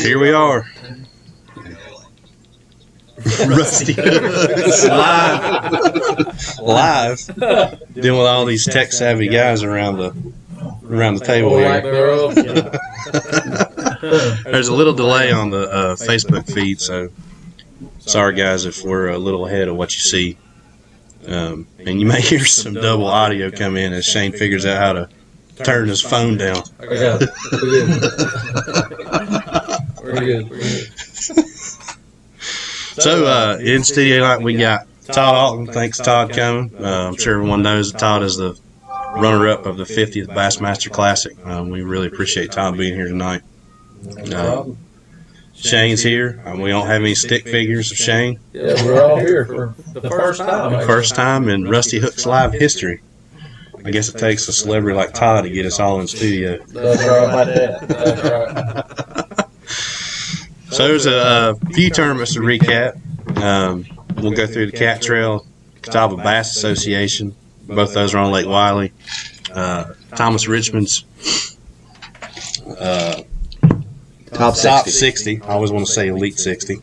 Here we are. Rusty live dealing with all these tech savvy guys around the table here. There's a little delay on the Facebook feed, so sorry guys if we're a little ahead of what you see. And you may hear some double audio come in as Shane figures out how to turn his phone down. I got it. We're good. So, in studio tonight, we got Todd Alton. Thanks, Todd, coming. I'm sure everyone knows that Todd is the runner-up of the 50th Bassmaster Classic. We really appreciate Todd being here tonight. Shane's here. We don't have any stick figures of Shane. Yeah, we're all here for the first time. First time in Rusty Hook's live history. I guess it takes a celebrity like Todd to get us all in studio. That's right. That's right. So there's a few tournaments to recap. We'll go through the Cat Trail, Catawba Bass Association. Both those are on Lake Wiley. Thomas Richmond's Top 60. I always want to say Elite 60.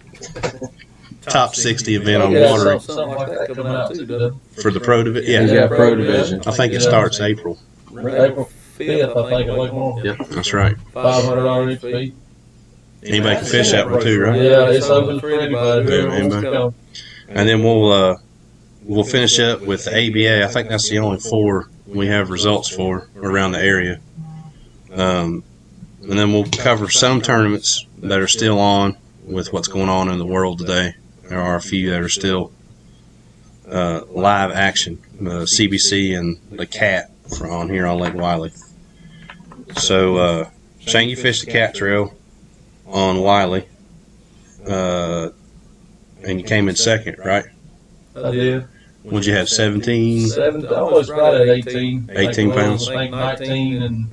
Top 60 event on water Something like that coming out too, doesn't for the pro division. Yeah, pro division. I think it starts April. it? April 5th, I think, at Lake Moore. Yep, that's right. $500 each fee. Anybody can fish that one too, right? Yeah, it's open for anybody. Yeah, Whoever wants to anybody. come. And then we'll finish up with the ABA. I think that's the only 4 we have results for around the area. And then we'll cover some tournaments that are still on with what's going on in the world today. There are a few that are still live action. CBC and the Cat on here on Lake Wiley. So, Shane, you fished the Cat Trail on Wiley, and you came in second, right? I did. Would you have 17? I was right at 18. 18 pounds. I think 19 and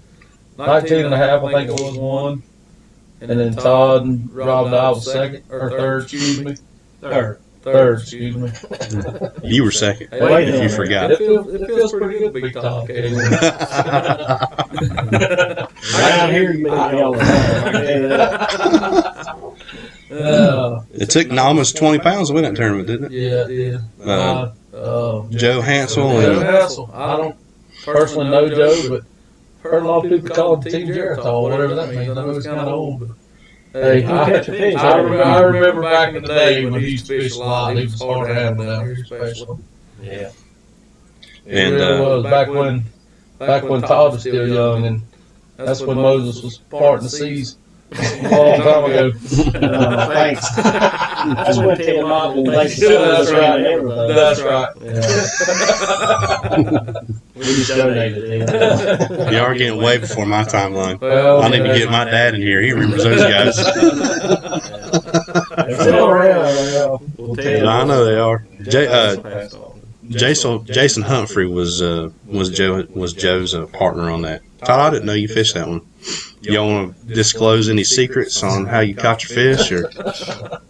a half, I think it was one. And then Todd and Rob and I was second, or third, excuse me. Third, excuse me. You were second, Wait if you forgot. It feels pretty good to be Todd. Around here, you make me all the time. It took almost 20 pounds to win that tournament, didn't it? Yeah, yeah. Joe Hansel Joe and Hansel. I don't personally know Joe, but heard a lot of people call him Team Geritol, whatever that means. I know it's kind of old, but hey, I remember back in the day when he used to fish a lot. He was hard to have down here, especially. Yeah. And, It really was back when Todd was still young, and that's when Moses was parting the seas a long time ago. Thanks. That's when Tim Martin was That's right. and everything. That's right. We just donated it. you are getting way before my timeline. Well, I need to get my dad in here. He remembers those guys. They're still around. We'll tell you. I know they are. Jason Humphrey was Joe's partner on that. Todd, I didn't know you fished that one. Y'all want to disclose any secrets on how you caught your fish, or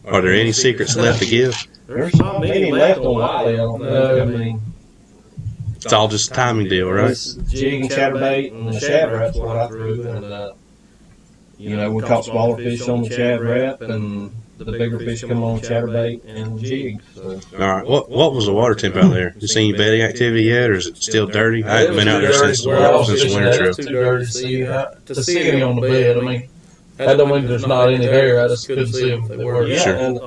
are there any secrets left to give? There's not many left on Wiley. I don't know. I mean, It's all just a timing deal, right? it's jig and chatterbait and the shad rap's what I threw. And, we caught smaller fish on the shad rap, and the bigger fish come on chatterbait and jig. So. All right. What was the water temp out there? You seen any bedding activity yet, or is it still dirty? I haven't been out there since the winter trip. It's too dirty to see any on the bed. I mean, that don't mean there's not any there. I just couldn't see them if they were. Yeah, Sure. and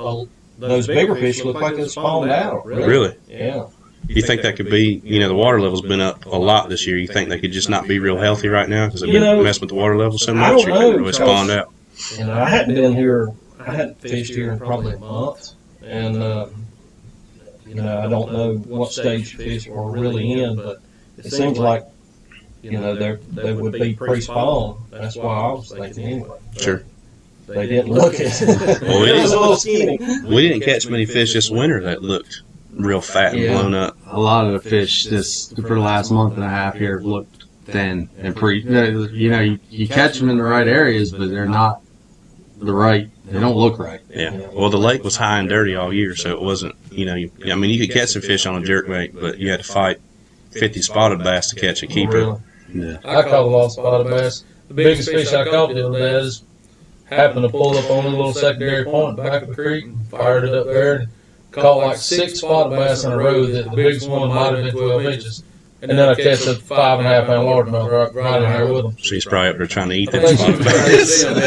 those bigger fish look like they spawned out. Really? Yeah. You think that could be, the water level's been up a lot this year. You think they could just not be real healthy right now because they've been messing with the water level so I much? don't Or know, really spawned out? I hadn't been here. I hadn't fished here in probably a month, and I don't know what stage fish were really in, but it seems like they would be pre-spawn. That's why I was thinking anyway. Sure. They didn't look it. Well, It was a little skinny. We didn't catch many fish this winter that looked real fat and blown up. A lot of the fish for the last month and a half here looked thin and you catch them in the right areas, but they're not they don't look right. Yeah. Well, the lake was high and dirty all year, so it wasn't, you could catch some fish on a jerkbait, but you had to fight 50 spotted bass to catch a keeper. Really? Yeah. I caught a lot of spotted bass. The biggest fish I caught the other day is happened to pull up on a little secondary point back of the creek and fired it up there and caught like 6 spotted bass in a row. That the biggest one might have been 12 inches. And then I catch a 5.5 pound largemouth right in there with them. She's probably up there trying to eat I that think she spot was trying to bass. get them,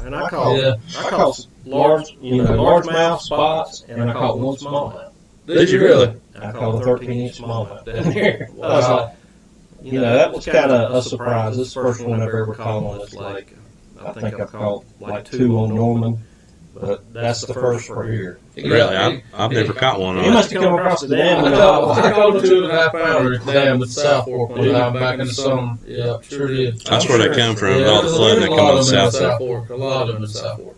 yeah. And I caught, Yeah. I caught large, largemouth spots, and I caught one smallmouth. Did you really? I caught a 13-inch smallmouth down there. I was Wow. like, that was kind of a surprise. This is the first one I've ever caught on this lake. I think I've caught like 2 on Norman, but that's the first for here. Really? I've never caught one He on must it. have come across the dam. I caught a 2.5 pounder down with South Fork one time back in the summer. Yeah, sure did. That's where they come from. Yeah, All the there's flooding that a come lot on of the them in south side. Fork. A lot of them in South Fork.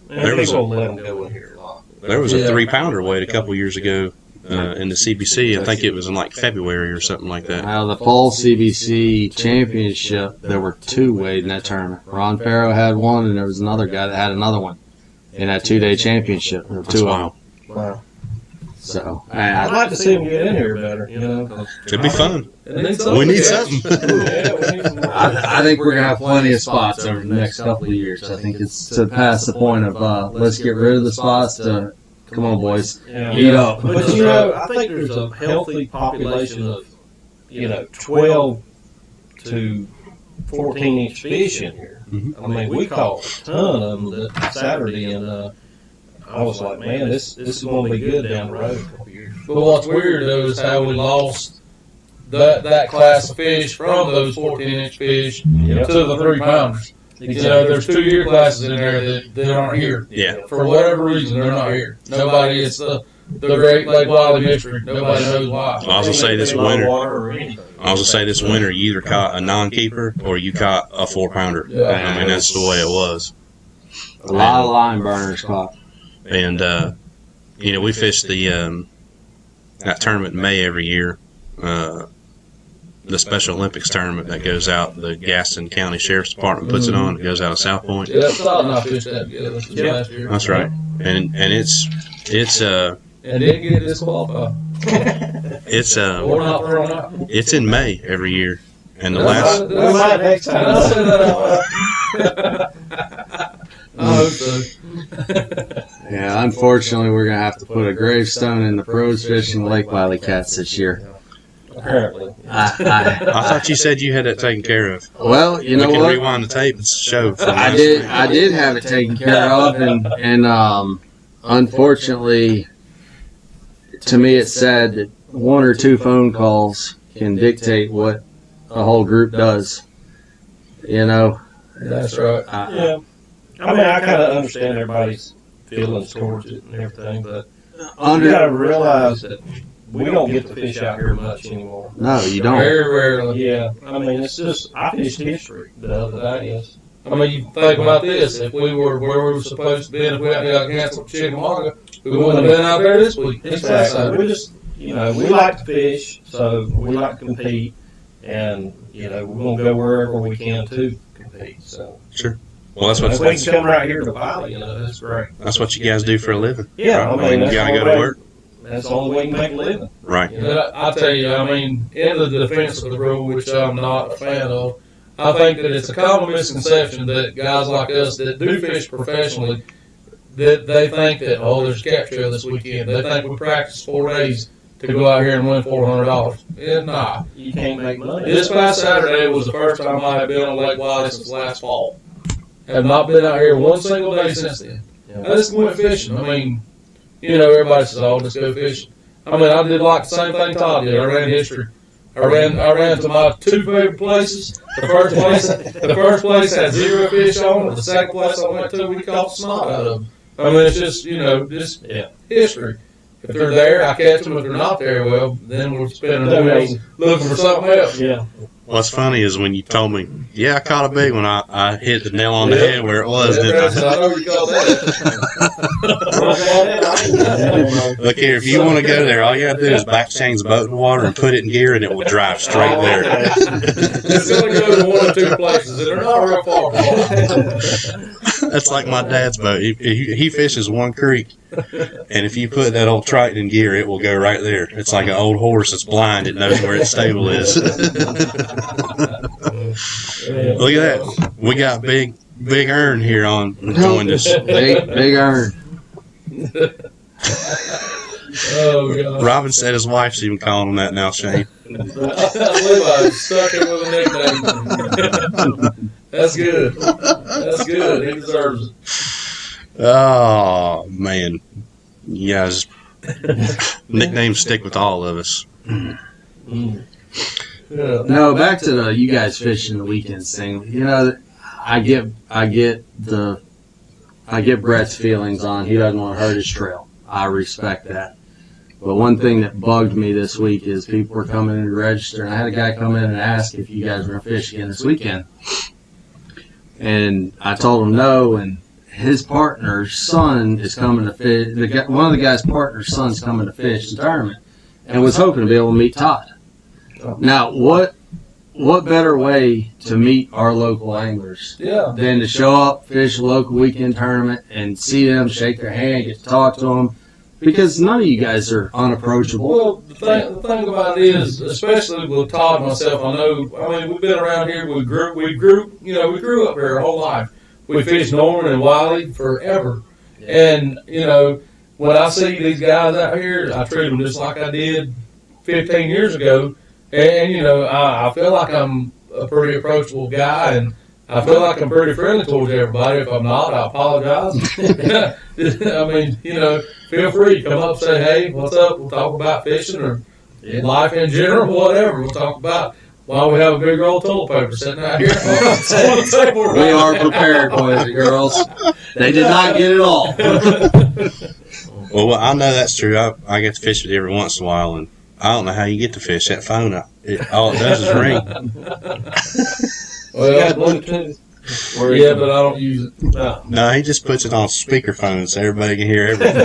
There was People let them go in here a lot. There was a Yeah. 3-pounder weighed a couple years ago in the CBC. I think it was in like February or something like that. Out of the fall CBC championship, there were 2 weighed in that tournament. Ron Farrow had one, and there was another guy that had another one in that 2-day championship. There were That's 2 of wild. them. Wow. So, I'd like to see them get in here better, 'cause It'd be fun. And they need something We need to catch. something. yeah, we need some more. I think we're gonna have plenty of spots over the next couple of years. I think it's to pass the point of let's get rid of the spots to come on, boys, Yeah. eat up. But I think there's a healthy population of 12 to 14-inch fish in here. Mhm. I mean, we caught a ton of them that Saturday, and I was like, man, this is going to be good down the road. A couple years. But what's weird though is how we lost that class of fish from those 14-inch fish Yep. to the 3-pounders. There's 2 year classes in there that aren't here. Yeah. For whatever reason, they're not here. Nobody, it's the Great Lake Wiley mystery. Nobody knows why. I was gonna say this Low winter. water or anything. I was gonna say this winter, you either caught a non-keeper or you caught a 4-pounder. Yeah. I mean, that's the way it was. A lot of line burners caught. And we fish the that tournament in May every year. The Special Olympics tournament that goes out, the Gaston County Sheriff's Department puts it on. It goes out of South Point. Yeah, Todd and I fished that together this last year. That's right. And it's And didn't get disqualified. Or not thrown out. it's in May every year. And the That's last right. We might next time. I said that out loud. I hope so. Yeah, unfortunately, we're gonna have to put a gravestone in the pros fishing Lake Wiley Cats this year. Apparently. I thought you said you had that taken care of. Well, you know we can what? rewind the tape and show. For I did have it taken care of, and unfortunately, to me, it's sad that 1 or 2 phone calls can dictate what a whole group does. That's right. Yeah. I mean, I kind of understand everybody's feelings towards it and everything, but you got to realize that we don't get to fish out here much anymore. No, you don't. Very rarely. Yeah, I mean, it's just, I fished history the other day. Yes. I mean, you think about this. If we were where we were supposed to be, and if we hadn't got canceled for Chickamauga, we wouldn't have been out there this week. Exactly. We just, we like to fish, so we like to compete, and, we're going to go wherever we can to compete. So, Well, that's if we what can come right here to Wiley, that's great. that's what you guys do for a living. Yeah, I mean, you that's gotta the go to only work, way- That's the only way you can make a living. right? But I tell you, I mean, in the defense of the rule, which I'm not a fan of, I think that it's a common misconception that guys like us that do fish professionally, that they think that, there's cap trail this weekend. They think we practice 4 days to go out here and win $400. Yeah, nah. You can't make money. This past Saturday was the first time I had been on Lake Wiley since last fall. Have not been out here one single day since then. I just went fishing. I mean, everybody says, let's go fishing. I mean, I did like the same thing Todd did. I ran history. I ran to my 2 favorite places. The first place had 0 fish on it. The second place I went to, we caught snot out of them. I mean, it's just, just history. If they're there, I catch them. If they're not there, well, then we're spinning the wheels looking for something else. Yeah. What's funny is when you told me, I caught a big one. I hit the nail on the head where it was. Yeah, Didn't I know you caught that. Look here, if you want to go there, all you got to do is back change the boat in the water and put it in gear, and it will drive straight there. It's going to go to 1 or 2 places, and they're not real far apart. That's like my dad's boat. He fishes one creek, and if you put that old Triton in gear, it will go right there. It's like an old horse that's blind. It knows where its stable is. Look at that. We got big Big Earn here on joined us. Big Earn. Oh God. Robin said his wife's even calling him that now, Shane. I believe I stuck him with a nickname. That's good. That's good. He deserves it. Oh man, you guys, nicknames stick with all of us. Mm. Yeah. No, back to the you guys fishing the weekends thing. You know, I get Brett's feelings on he doesn't want to hurt his trail. I respect that. But one thing that bugged me this week is people were coming in to register, and I had a guy come in and ask if you guys were going to fish again this weekend. And I told him no, and his partner's son is coming to fish. One of the guy's partner's son's coming to fish the tournament, and was hoping to be able to meet Todd. Now, what better way to meet our local anglers Yeah. than to show up, fish a local weekend tournament, and see them, shake their hand, get to talk to them? Because none of you guys are unapproachable. Well, the thing about it is, especially with Todd and myself, I mean, we've been around here. We grew up here our whole life. We fished Norman and Wiley forever. And, when I see these guys out here, I treat them just like I did 15 years ago. And, I feel like I'm a pretty approachable guy, and I feel like I'm pretty friendly towards everybody. If I'm not, I apologize. I mean, feel free to come up and say, hey, what's up? We'll talk about fishing or life in general, whatever. We'll talk about why we have a big roll of toilet paper sitting out here on the table. We are prepared, boys and girls. They did not get it all. Well, I know that's true. I get to fish with you every once in a while, and I don't know how you get to fish that phone. All it does is ring. You got Bluetooth? Yeah, but I don't use it. No, he just puts it on speakerphone so everybody can hear everything.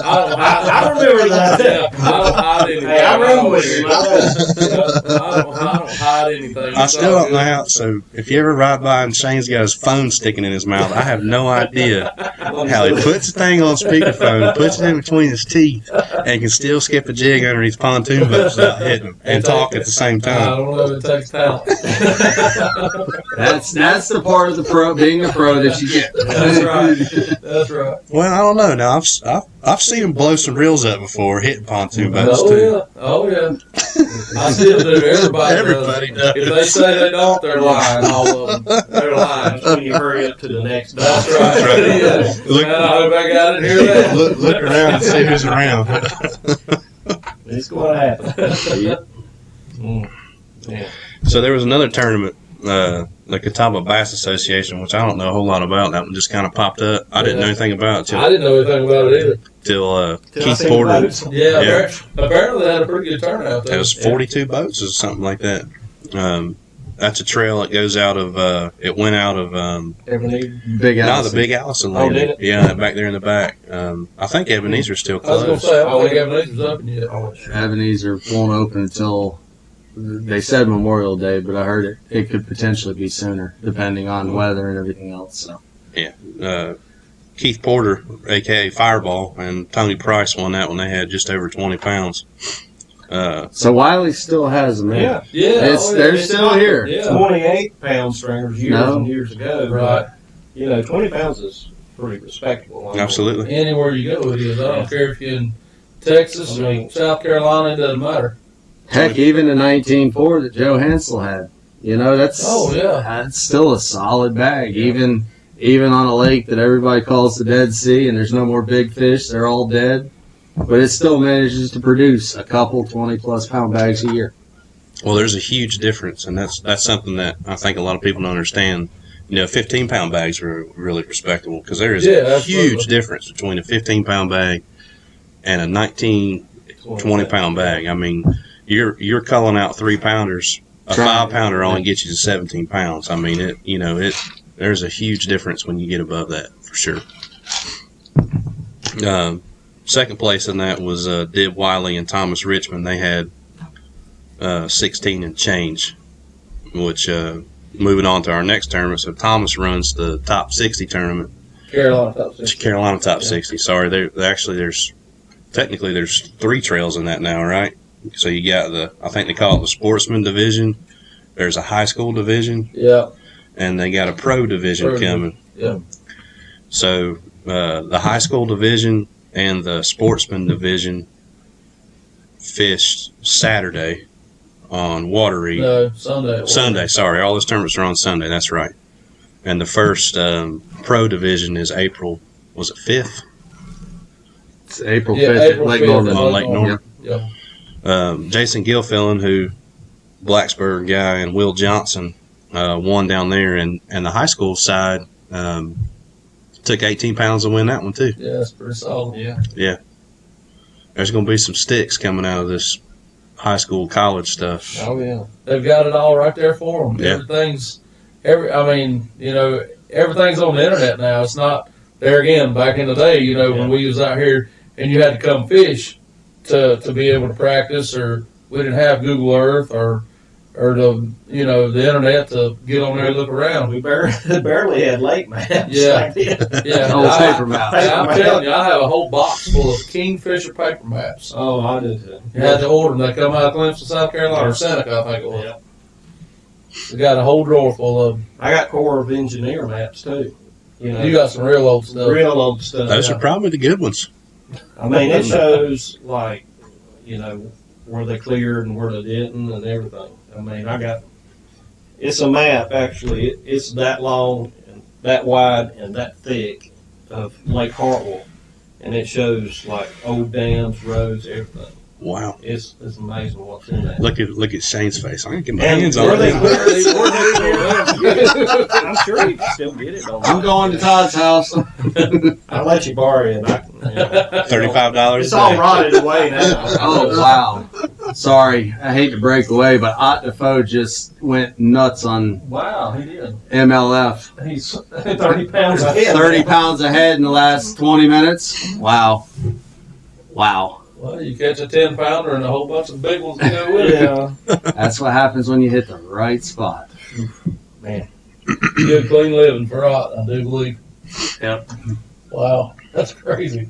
I remember that. Yeah, I don't hide anything. Hey, I remember with you. I don't hide anything. I still don't know how. So if you ever ride by and Shane's got his phone sticking in his mouth, I have no idea how he puts the thing on speakerphone, puts it in between his teeth, and can still skip a jig under his pontoon boats without hitting him and talk at the same I time. don't know if it takes talent. That's the part of the being a pro that you get. That's right. That's right. Well, I don't know. Now I've seen him blow some reels up before hitting pontoon boats Oh too. yeah. Oh yeah. I still do. Everybody does. If they say they don't, they're lying. All of them. They're lying. When you hurry up to the next dock. That's right. right. Yeah. Look- Man, I hope I got it here. That. Look around and see who's around. It's going to happen. Yeah. So there was another tournament, the Catawba Bass Association, which I don't know a whole lot about. That one just kind of popped up. I didn't know anything about it I didn't know anything about it either. till Till I Keith seen Porter. boats. Yeah. Yeah. Apparently they had a pretty good turnout there. It was 42 boats or something like that. That's a trail that goes out of. It went out of. Ebenezer. Big No, Allison. the Big Allison Oh, landing. did it? Yeah, back there in the back. I think Ebenezer's still I was going to closed. say, I don't think Ebenezer's open yet. Ebenezer won't open until they said Memorial Day, but I heard it could potentially be sooner, depending on weather and everything else. So Keith Porter, aka Fireball, and Tony Price won that one. They had just over 20 pounds. So Wiley still has them. Yeah. Yeah. They're still here. Yeah. 28-pound stringers years No. and years ago. Right. 20 pounds is pretty respectable. Absolutely. Anywhere you go it is. I don't care if you're in Texas or South Carolina, it doesn't matter. Heck, even the 19.4 that Joe Hansel had. That's Oh, yeah. that's still a solid bag. Even on a lake that everybody calls the Dead Sea, and there's no more big fish, they're all dead. But it still manages to produce a couple 20-plus pound bags a year. Well, there's a huge difference, and that's something that I think a lot of people don't understand. 15-pound bags are really respectable because there is Yeah, a absolutely. huge difference between a 15-pound bag and a 19, 20-pound bag. I mean, you're culling out 3-pounders. A Try. 5-pounder only gets you to 17 pounds. I mean, there's a huge difference when you get above that, for sure. Second place in that was Dib Wiley and Thomas Richmond. They had 16 and change, which moving on to our next tournament. So Thomas runs the top 60 tournament. Carolina top 60. Carolina top 60. Sorry, there's 3 trails in that now, right? So you got I think they call it the sportsman division. There's a high school division, Yeah. and they got a pro division Pro, coming. yeah. So the high school division and the sportsman division fished Saturday on Wateree. No, Sunday. Sunday, sorry. All those tournaments are on Sunday. That's right. And the first pro division is April, was it 5th? It's April Yeah, 5th April at Lake 5th. Norman. On Lake Norman. Yeah. Jason Gilfillan, who Blacksburg guy, and Will Johnson won down there. And the high school side took 18 pounds to win that one, too. Yeah, that's pretty solid. Yeah. There's going to be some sticks coming out of this high school, college stuff. Oh yeah. They've got it all right there for them. Yeah. Everything's on the internet now. It's not there again. Back in the day, when we was out here and you had to come fish to be able to practice, or we didn't have Google Earth or the internet to get on there and look around. We barely had lake maps. Yeah. back then. Yeah, Old paper map. I'm telling you, I have a whole box full of Kingfisher paper maps. Oh, I did too. You had to order them. They come out of Clemson, South Carolina, or Seneca, I think it was. Yeah. We got a whole drawer full of them. I got Corps of Engineer maps too. You got some real old stuff. real old stuff. Those are probably the good ones. I mean, it shows like, where they cleared and where they didn't and everything. I mean, it's a map actually. It's that long and that wide and that thick of Lake Hartwell, and it shows like old dams, roads, everything. Wow. It's amazing what's in that. Look at Shane's face. I can get my And hands where on they- it. I'm sure you can still get it. I'm going to Todd's house. I'll let you borrow it. $35 It's a all day. rotted away now. Oh, wow. Sorry, I hate to break away, but Ott Defoe just went nuts on Wow, he did. MLF. He's 30 pounds ahead. 30 pounds ahead in the last 20 minutes. Wow. Wow. Well, you catch a 10-pounder and a whole bunch of big ones to go with it. Yeah. That's what happens when you hit the right spot. Good, clean living for Ott, I do believe. Yep. Wow, that's crazy.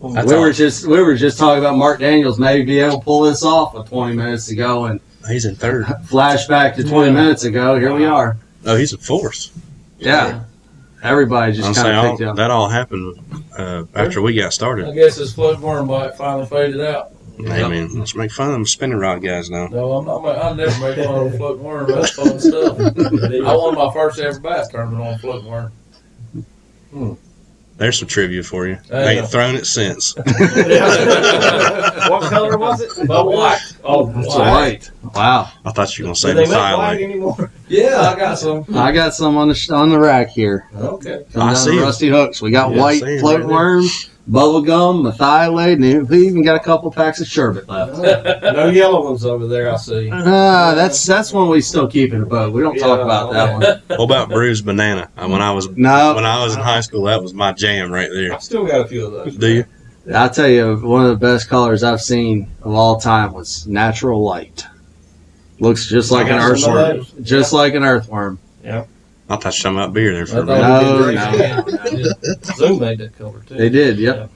That's We were awesome. just talking about Mark Daniels maybe be able to pull this off 20 minutes ago, and He's in third. flashback to 20 minutes ago. Here we are. Oh, he's in fourth. Yeah. Everybody I'm just saying kind of picked up. that all happened after we got I started. guess his float worm bite finally faded out. Hey, man, let's make fun of them spinning rod guys now. No, I'm not. I never make fun of a floating worm. That's fun stuff. I won my first ever bass tournament on a floating worm. There's some trivia for you. Hey, I ain't thrown it since. What color was it? But white. Oh, It's white. Wow. I thought you were going to say Do they the make thigh white leg. anymore? Yeah, I got some. I got some on the rack here. Okay. Coming I down see the 'em. rusty hooks. We got Yeah, I white see 'em float right there. worms, bubble gum, mathiolate, and we even got a couple packs of sherbet left. No yellow ones over there, I see. That's one we still keep in the boat. We don't talk about that one. What about bruised banana? When I was No, in high school, that was my jam right there. I still got a few of those. Do you? I'll tell you, one of the best colors I've seen of all time was natural light. Looks just like an I got some of earthworm. those. Just like an earthworm. I thought you were talking about beer there for a I minute. thought No, we did great. Zoom made that color too. They did, yep.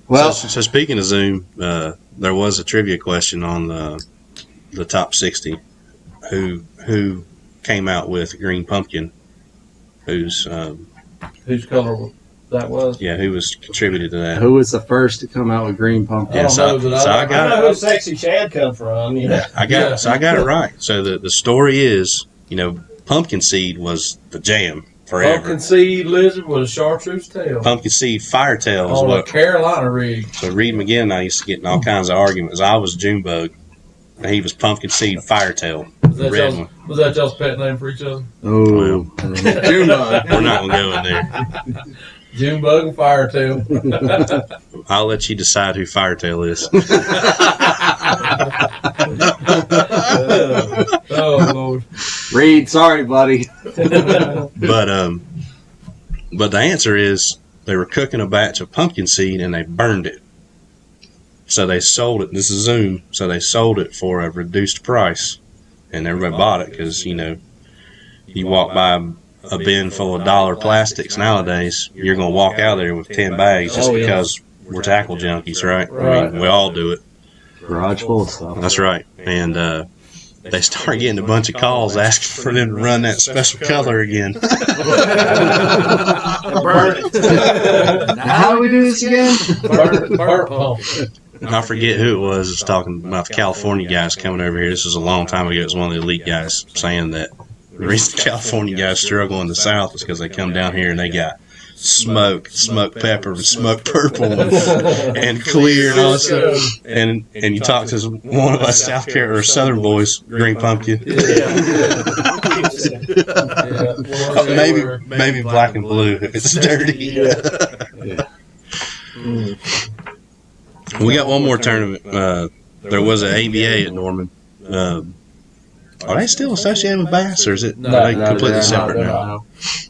Well, So speaking of Zoom, there was a trivia question on the top 60. Who came out with Green Pumpkin? Who's Whose color that was? who was contributed to that? who was the first to come out with green pumpkin? I Yeah, don't so, know, but so I I got know who Sexy Chad come from. Yeah. I got it right. So the story is, pumpkin seed was the jam forever. Pumpkin seed lizard with a chartreuse tail Pumpkin seed firetail is on a what. Carolina rig. So Reed McGinn and I used to get in all kinds of arguments. I was Junebug, and he was pumpkin seed firetail. Was that y'all's pet name for each other? Oh, Junebug. We're not gonna go in there. Junebug and Firetail. I'll let you decide who Firetail is. Oh Lord. Reed, sorry, buddy. But the answer is they were cooking a batch of pumpkin seed and they burned it. So they sold it. This is Zoom. So they sold it for a reduced price, and everybody bought it because you walk by a bin full of dollar plastics nowadays, you're gonna walk out there with 10 bags just Oh, yeah. because we're tackle junkies, right? I Right. mean, we all do it. Garage full of stuff. That's right. And they start getting a bunch of calls asking for them to run that special color again. How do we do this again? Burnt pump. I forget who it was talking about the California guys coming over here. This was a long time ago. It was one of the elite guys saying that the reason California guys struggle in the South is because they come down here and they got smoked pepper, and smoked purple, and clear, and all this stuff. And you talk to one of us South Carolina or Southern boys, green pumpkin. Maybe black and blue if it's dirty. We got one more tournament. There was an ABA at Norman. Are they still associated with Bass, or is it are they completely separate now?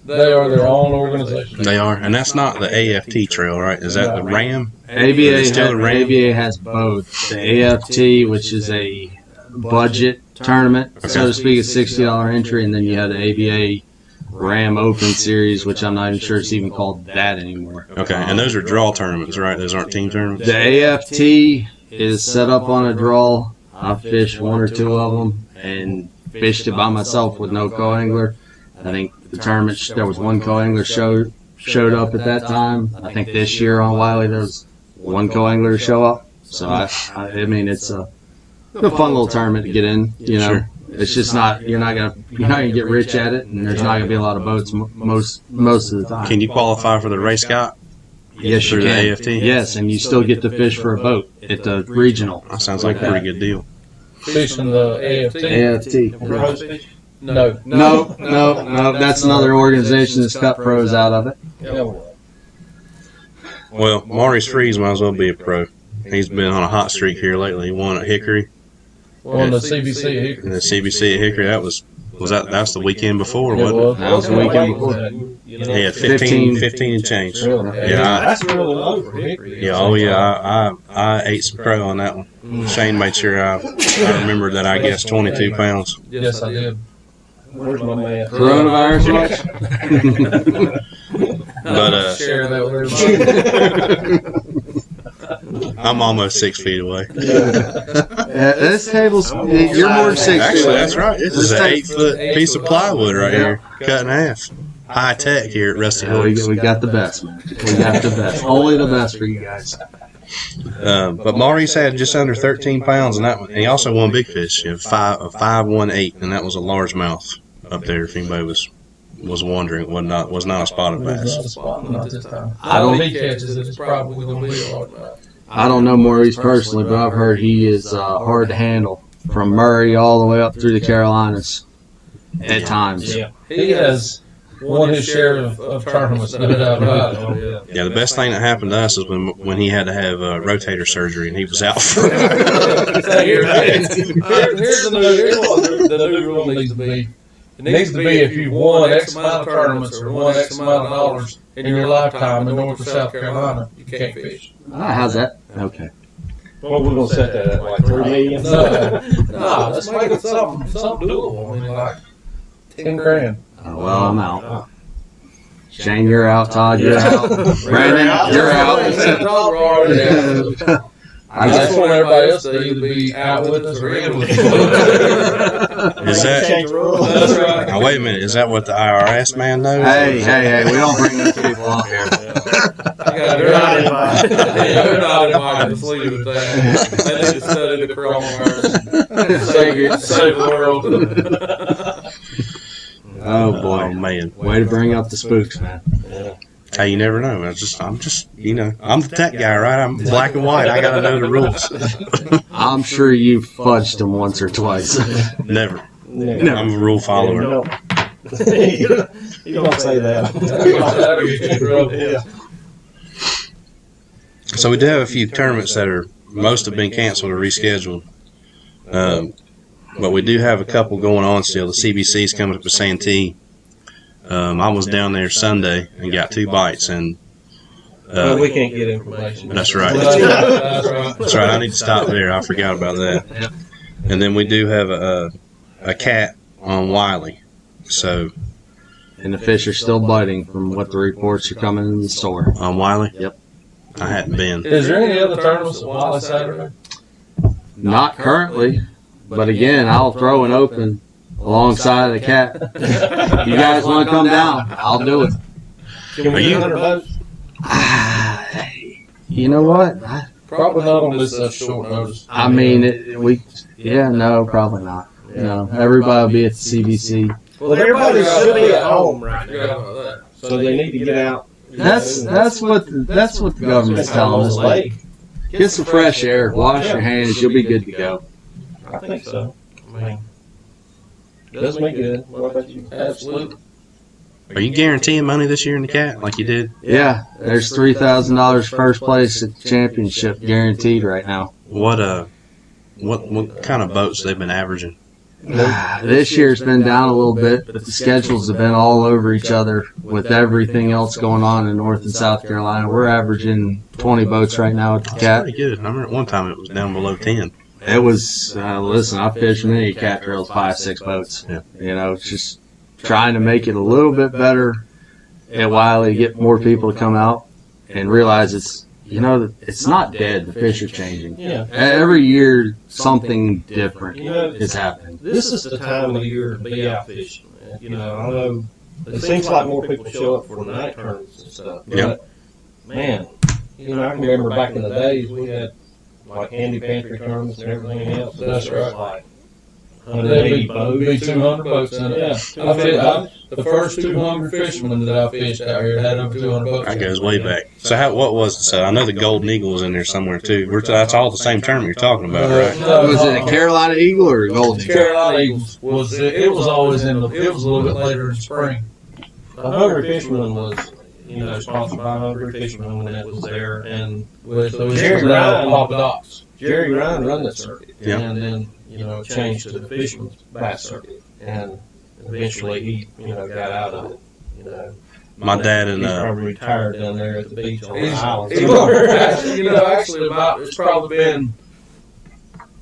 They are their own organization. They are, and that's not the AFT trail, right? Is that the RAM? ABA has both. The AFT, which is a budget tournament, so to speak, a $60 entry, and then you have the ABA Ram Open Series, which I'm not even sure it's even called that anymore. Okay, and those are draw tournaments, right? Those aren't team tournaments? The AFT is set up on a draw. I fished one or two of them and fished it by myself with no co-angler. I think the tournament, there was one co-angler showed up at that time. I think this year on Wiley there was one co-angler to show up. So I mean it's a fun little tournament to get in. You know, Sure. It's just not you're not gonna get rich at it, and there's not gonna be a lot of boats most of the time. Can you qualify for the Ray Scott? Yes, you through the can. AFT? Yes, and you still get to fish for a boat at the regional. That sounds like a pretty good deal. Fishing the AFT. AFT. No. No. That's another organization that's cut pros out of it. Well, Maurice Freeze might as well be a pro. He's been on a hot streak here lately. He won at Hickory. On the CBC at Hickory. And the CBC at Hickory, that's the weekend before, wasn't it? That was the weekend before. Yeah, 15 and change. Yeah, That's really low for Hickory. I ate some crow on that one. Shane made sure I remembered that I guessed 22 pounds. Yes, I did. Where's my man? Coronavirus watch? But Share that with everybody. I'm almost 6 feet away. This table's you're more than 6 feet. Actually, that's right. This is an 8-foot piece of plywood right here, cut in half. High tech here at Rusty Yeah, we Hooks. got the best, man. We got the best. Only the best for you guys. But Maurice had just under 13 pounds in that one. And he also won big fish, a 518, and that was a largemouth up there. If anybody was wondering, was not a spotted bass. Not this time. I don't- If he catches it, it's probably going to be a largemouth. I don't know Maurice personally, but I've heard he is hard to handle from Murray all the way up through the Carolinas at times. Yeah. He has won his share of tournaments, no doubt about it. Yeah, the best thing that happened to us is when he had to have rotator surgery and he was out for. Here's what the new rule needs to be. It needs to be if you've won X amount of tournaments or won X amount of dollars in your lifetime in North or South Carolina, you can't fish. How's that? Okay. Well, we're going to set that at like 3 million. No, let's make it something doable. I mean, like 10 grand. Oh, well, I'm out. Shane, you're out. Todd, you're out. Brandon, you're out. I just want everybody else to either be out with us or in with us. Is that? That's right. Now wait a minute. Is that what the IRS man knows? Hey, we don't bring those people up here. They're not invited. They're not invited. Let's leave it at that. They need to study the coronavirus. Save the world. Oh, boy. Oh man. Way to bring up the spooks, man. Hey, you never know. I'm just, I'm the tech guy, right? I'm black and white. I gotta know the rules. I'm sure you've fudged them once or twice. Never. No. I'm a rule follower. You don't say that. So we do have a few tournaments that most have been canceled or rescheduled. But we do have a couple going on still. The CBC's coming up with Santee. I was down there Sunday and got 2 bites, and Well, we can't get information. that's right. That's right. That's right. I need to stop there. I forgot about that. And then we do have a cat on Wiley. So And the fish are still biting from what the reports are coming in the store. on Wiley. Yep. I hadn't been. Is there any other tournaments at Wiley Saturday? Not currently. But again, I'll throw an open alongside of the cat. You guys want to come down? I'll do it. Can Are we you- get 100 boats? You know what? Probably not on this short notice. I mean, no, probably not. No, everybody will be at the CBC. Well, everybody should be at home right Yeah, now, about that. so they need to get out. That's what the government's telling us. Like, get some fresh air, wash your hands, you'll be good to go. I think so. I mean, does me good. What about you? Absolutely. Are you guaranteeing money this year in the cat like you did? Yeah, there's $3,000 first place at the championship guaranteed right now. What kind of boats they've been averaging? This year's been down a little bit, but the schedules have been all over each other with everything else going on in North and South Carolina. We're averaging 20 boats right now at the That's cat. pretty good. I remember at one time it was down below 10. It was, listen, I fished many cat drills, 5-6 boats. Yeah. You know, it's just trying to make it a little bit better at Wiley, get more people to come out and realize it's not dead. The fish are changing. Yeah. Every year, something different You know, is happening. this is the time of the year to be out fishing. You know, I know it seems like more people show up for the night tournaments and stuff. But, Yep. man, you know, I can remember back in the days we had like handy pantry tournaments and everything else. That's It was right. Like There'd 180 be boats. 200 boats in it. Yeah. The first 200 fishermen that I fished out here had over 200 boats. That goes way back. So what was it? So I know the Golden Eagle was in there somewhere too. That's all the same term you're talking about, right? Was it a Carolina Eagle or a Golden Eagle? Carolina Eagles it was always it was a little bit later in spring. The Hungry Fisherman was, you know, sponsored by Hungry Fisherman when it was there, and With those Jerry Ryan. Papa Docs. Jerry Ryan run that circuit, Yeah. and then you know changed to the Fisherman's Bass circuit, and eventually he got out of it. You know, My dad and he's probably retired down there at the beach on the island. Actually, it's probably been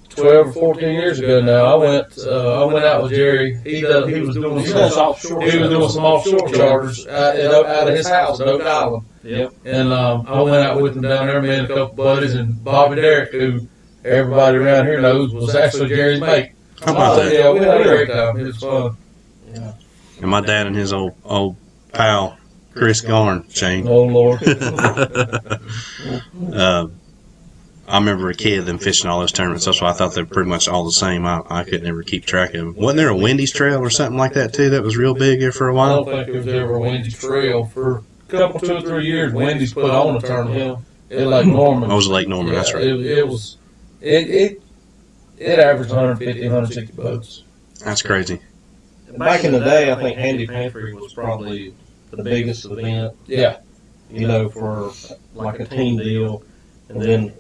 12 or 14 years ago now. I went out with Jerry. He was doing He does offshore. He was doing some offshore charters out of his house in Oak Island. Yep. And I went out with him down there, made a couple buddies, and Bobby Derrick, who everybody around here knows was actually Jerry's mate. how about that? Yeah, we had a great time. It was fun. And my dad and his old pal Chris Garn, Shane. Oh Lord. I remember a kid them fishing all those tournaments. That's why I thought they were pretty much all the same. I could never keep track of them. Wasn't there a Wendy's Trail or something like that too? That was real big here for a I while. don't think there was ever a Wendy's Trail for a couple, 2 or 3 years. Wendy's put on a tournament. It like Norman. I was Lake Norman. That's right. It averaged 150, 160 boats. That's crazy. Back in the day, I think Handy Pantry was probably the biggest event. Yeah. You know, for like a team deal, and then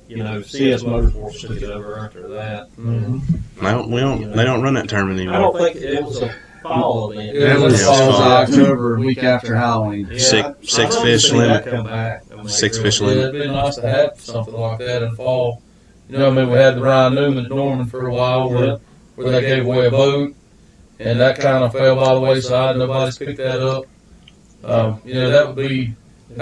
CS Motorsports took it over after that. Mm-hmm. They don't run that tournament I anymore. don't think it was a fall event. Yeah, It was Yeah, falls fall. October, a week after Halloween. Yeah, Six I'd like to fish see that limit. come back. I mean, Six really. fish Yeah, limit. it'd be nice to have something like that in fall. You know, I mean, we had the Ryan Newman at Norman for a while where they gave away a boat, and that kind of fell by the wayside. Nobody's picked that up. That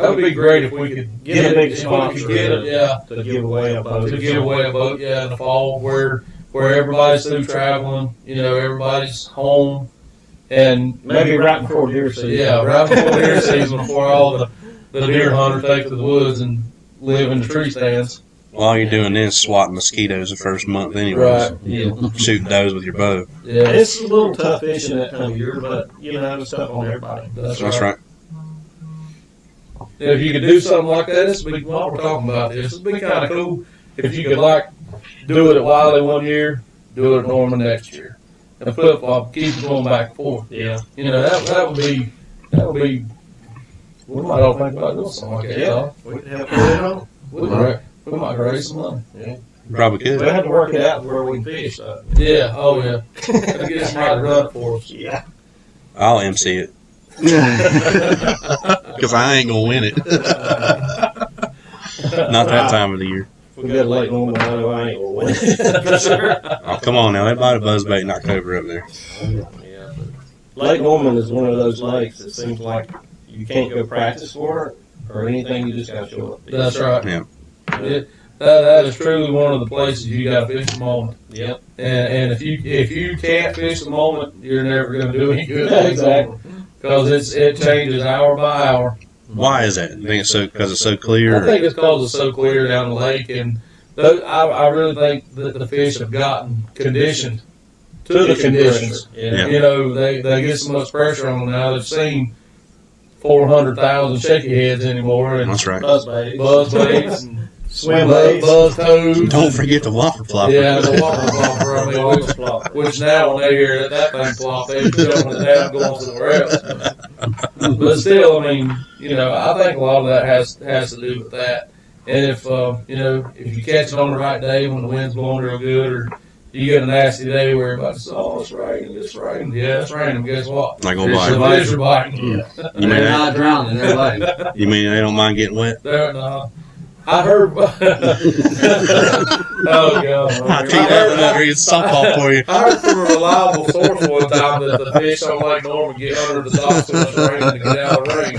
would be great if we could Get a big if we sponsor, could get it, yeah, to give away a boat. to give away a boat, yeah, in the fall where everybody's through traveling. Everybody's home, and Maybe right before deer season. yeah, right before deer season, before all the deer hunters take to the woods and live in the tree stands. All you're doing is swatting mosquitoes the first month anyways. Right. Yeah. Shooting does with your bow. Yeah, It's a little tough fishing that time of year, but it's tough on everybody. that's That's right. If you could do something like that, this would be while we're talking about this. It'd be kind of cool if you could do it at Wiley one year, do it at Norman next year, and flip flop, keep it going back and forth. Yeah. That would be. We might all think about doing something like that. Yeah. Y'all. We could have put it on. We might raise some money. Probably We'll could. have to work it out where we can fish, though. Yeah. Oh yeah. Gotta get somebody to run it for us. Yeah. I'll MC it because I ain't gonna win it. Not that time of the year. If we got a late Norman, I know I ain't gonna win it. For sure. Oh, come on now. They bought a buzzbait in October up there. Yeah, but Lake Norman is one of those lakes that seems like you can't go practice for it or anything. You just got to show up. That's right. Yeah. That is truly one of the places you got to fish the moment. Yep. And if you can't fish the moment, you're never going to do any good. Exactly. Because it changes hour by hour. Why is that? You think it's because it's so clear? I think it's because it's so clear down the lake, and I really think that the fish have gotten conditioned to the conditions. Yeah. You know, they get so much pressure on them now. They've seen 400,000 shaky heads anymore, and That's right. Buzz baits. buzz baits, and Swim buzz, baits. buzz toads. Don't forget the whopper flopper. Yeah, the whopper flopper. I mean, which now when they hear that thing flop, they jumping it down, going somewhere else. But still, I mean, you know, I think a lot of that has to do with that. And if you know, if you catch it on the right day when the wind's blowing real good, or you get a nasty day where everybody's, oh, it's raining. Yeah, it's raining. Guess what? Not gonna The bite. fish are biting. You mean They're they, not drowning. They're like, you mean they don't mind getting wet? I heard. Oh God! I tee that one up here. It's softball for you. I heard from a reliable source one time that the fish on Lake Norman get under the docks so much rain to get out of the rain.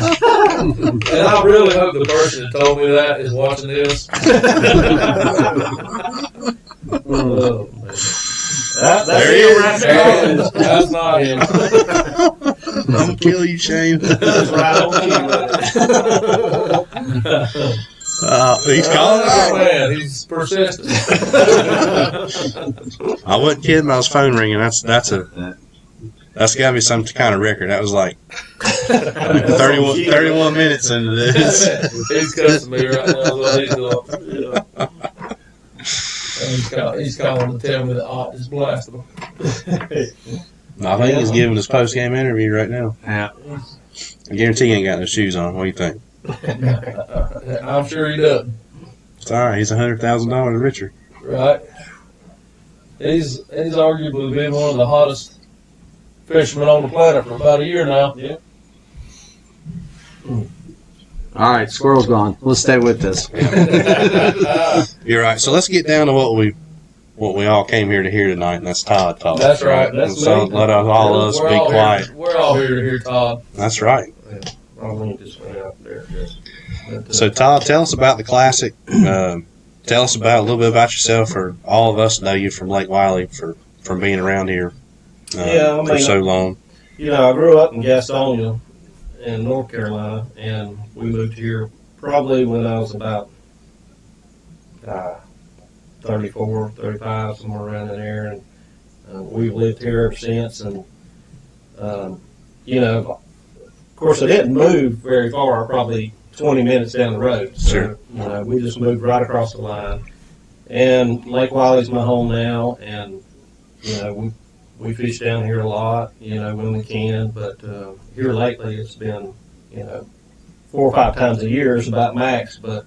And I really hope the person that told me that is watching this. That's There he is. That's not him. I'm gonna kill you, Shane. That's right on cue. He's Oh calling. man, he's persistent. I wasn't kidding. My phone ringing. That's got to be some kind of record. That was like 31 minutes into this. He's cussing me right now. What he's doing. He's calling to tell me that Ott is blasting him. I think he's giving his post game interview right now. yeah. I guarantee he ain't got no shoes on. What do you think? I'm sure he doesn't. It's all right. He's $100,000 richer. Right? He's arguably been one of the hottest fishermen on the planet for about a year now. Yeah. All right, squirrel's gone. Let's stay with this. You're right. So let's get down to what we all came here to hear tonight, and that's Todd talk. That's right. That's so me. let all of us We're be all quiet. Here, we're all here to hear Todd. That's right. I'll link this one out there. But, So Todd, tell us about the classic. Tell us about a little bit about yourself, or all of us know you from Lake Wiley from being around here Yeah, I for mean, so long. you know, I grew up in Gastonia in North Carolina, and we moved here probably when I was about 34, 35, somewhere around in there, and we've lived here ever since. And you know, of course, I didn't move very far, probably 20 minutes down the road. So, Sure. you know, we just moved right across the line. And Lake Wiley's my home now, and you know, we fish down here a lot, you know, when we can. But here lately, it's been, you know, 4 or 5 times a year is about max. But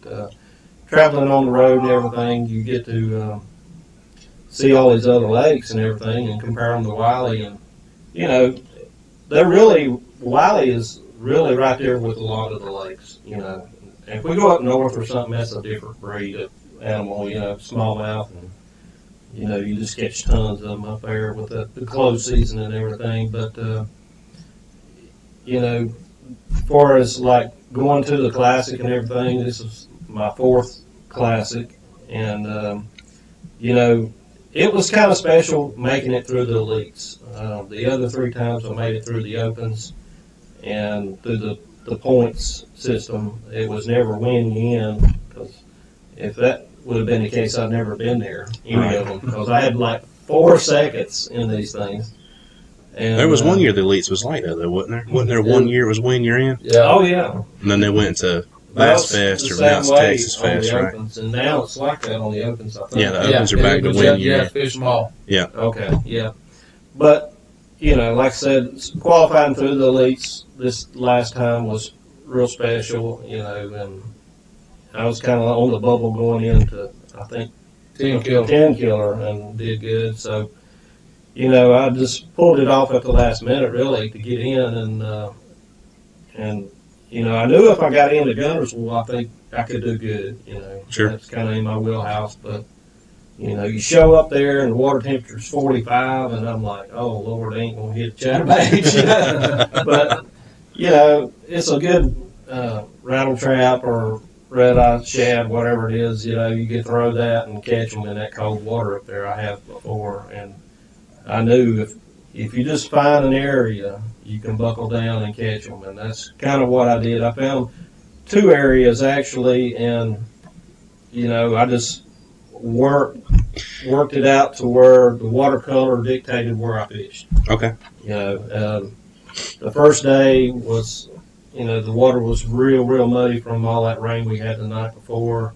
traveling on the road and everything, you get to see all these other lakes and everything, and compare them to Wiley. And you know, Wiley is really right there with a lot of the lakes. You know, and if we go up north or something, that's a different breed of animal. You know, smallmouth, and you know, you just catch tons of them up there with the close season and everything. But you know, as far as like going to the classic and everything, this is my 4th classic, and you know, it was kind of special making it through the elites. The other 3 times I made it through the opens and through the points system. It was never win you in, because if that would have been the case, I'd never been there, any of them, because I had like 4 seconds in these things. And, There was one year the elites was like that, though, wasn't there? Wasn't there one year it was win you're in, Yeah. Oh yeah, and then they went to Well, Bass it's Fest the or same Mountain way Texas on the Fest, right? opens, and now it's like that on the opens, I think. Yeah, the opens are back to but win you have year. to fish them all. Okay, yeah. But, you know, like I said, qualifying through the elites this last time was real special, you know, and I was kind of on the bubble going into, I think, 10 killer. 10 killer, and did good. So, you know, I just pulled it off at the last minute, really, to get in, and you know, I knew if I got into Guntersville, I think I could do good, you know. Sure. That's kind of in my wheelhouse, but, you know, you show up there and the water temperature's 45, and I'm like, oh, Lord, I ain't going to hit chatterbait. But, you know, it's a good rattle trap or red eye shad, whatever it is, you know, you can throw that and catch them in that cold water up there. I have before, and I knew if you just find an area, you can buckle down and catch them, and that's kind of what I did. I found 2 areas actually, and you know, I just worked it out to where the watercolor dictated where I fished. Okay. You know, the first day was, you know, the water was real muddy from all that rain we had the night before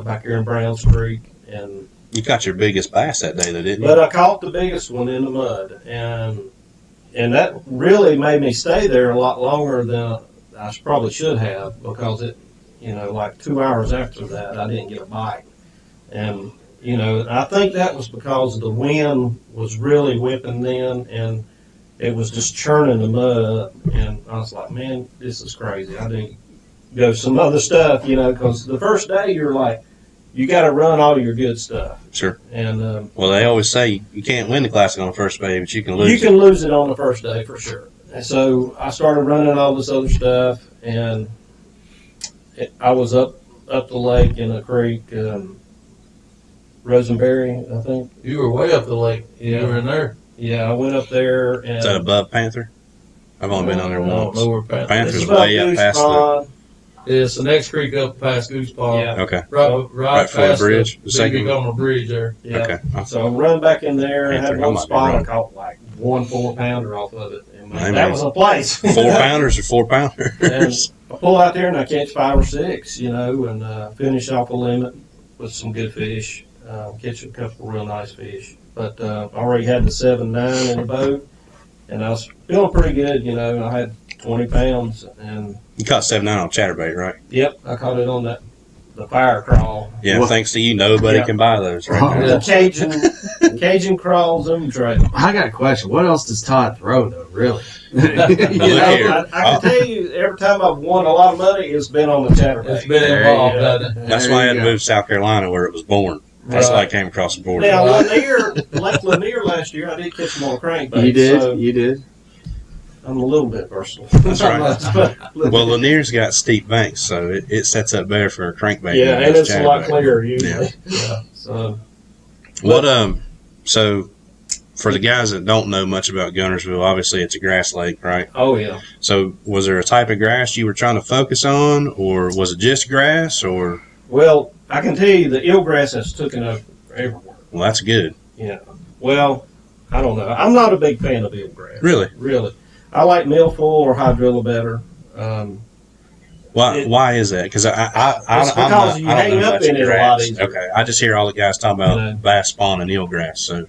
back here in Browns Creek, and You caught your biggest bass that day, though, didn't you? but I caught the biggest one in the mud, and that really made me stay there a lot longer than I probably should have, because it, you know, like 2 hours after that, I didn't get a bite, and you know, I think that was because the wind was really whipping then, and it was just churning the mud up, and I was like, man, this is crazy. I didn't go some other stuff, you know, because the first day you're like, you got to run all your good stuff. Sure. And Well, they always say you can't win the classic on the first day, but you can lose. you can lose it on the first day for sure. And so I started running all this other stuff, and I was up the lake in a creek, Rosenberry, I think. You were way up the lake. Yeah. You were in there. Yeah, I went up there, and Is that above Panther? I've only been on there I don't once. know where Panther. Panther's it's about way up Goose past the. Pond. It's the next creek up past Goose Pond. Yeah. Okay. Right Right before the past bridge, the the second big on the bridge there. Yeah. Okay. So I run back in there and Panther, had I one might be spot. I wrong. caught like 1 4-pounder off of it. And Hey, that man. was a place. 4-pounders or 4-pounders? I pull out there and I catch 5 or 6, you know, and finish off a limit with some good fish. Catch a couple of real nice fish. But I already had the 7-9 in the boat, and I was feeling pretty good, you know. I had 20 pounds, and You caught 7-9 on chatterbait, right? yep, I caught it on the fire crawl. Yeah. Well- Thanks to you, nobody Yeah. can buy those right Oh, now. The Cajun crawls and trade. I got a question. What else does Todd throw though? Really? you Look know? here. I can tell you, every time I've won a lot of money, it's been on the chatterbait. It's been There involved, you go. hasn't it? That's There why I you had to go. move to South Carolina where it was born. That's Right. why I came across the border. Now, Right. Lake Lanier last year, I did catch them on a crankbait. You did. So You did. I'm a little bit versatile. That's right. But- Well, Lanier's got steep banks, so it sets up better for a crankbait. yeah, than and it it's does a lot chatterbait. clearer usually. Yeah. So What so for the guys that don't know much about Gunnersville, obviously it's a grass lake, right? oh yeah. So was there a type of grass you were trying to focus on, or was it just grass, or Well, I can tell you the eelgrass has taken over everywhere. well, that's good. Yeah. Well, I don't know. I'm not a big fan of eelgrass. Really? Really. I like milfoil or hydrilla better. Why? It- Why is that? Because It's I'm because not, you I don't hang know up much in it a lot grass. easier. Okay, I just hear all the guys talking about You know. bass spawn and eelgrass. So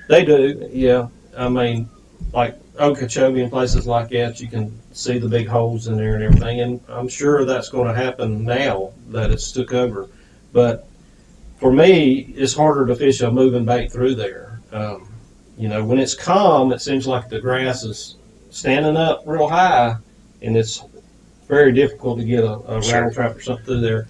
They do, yeah. I mean, like Okeechobee and places like that, you can see the big holes in there and everything. And I'm sure that's going to happen now that it's took over. But for me, it's harder to fish a moving bait through there. You know, when it's calm, it seems like the grass is standing up real high, and it's very difficult to get a Sure. rattle trap or something through there.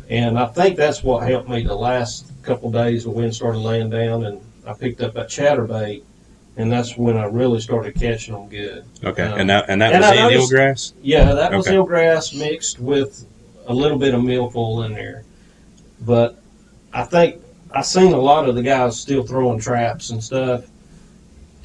And I think that's what helped me the last couple of days when wind started laying down, and I picked up that chatterbait, and that's when I really started catching them good. okay, Um, and that and was I in noticed- eelgrass. Yeah, that was Okay. eelgrass mixed with a little bit of milfoil in there. But I think I seen a lot of the guys still throwing traps and stuff,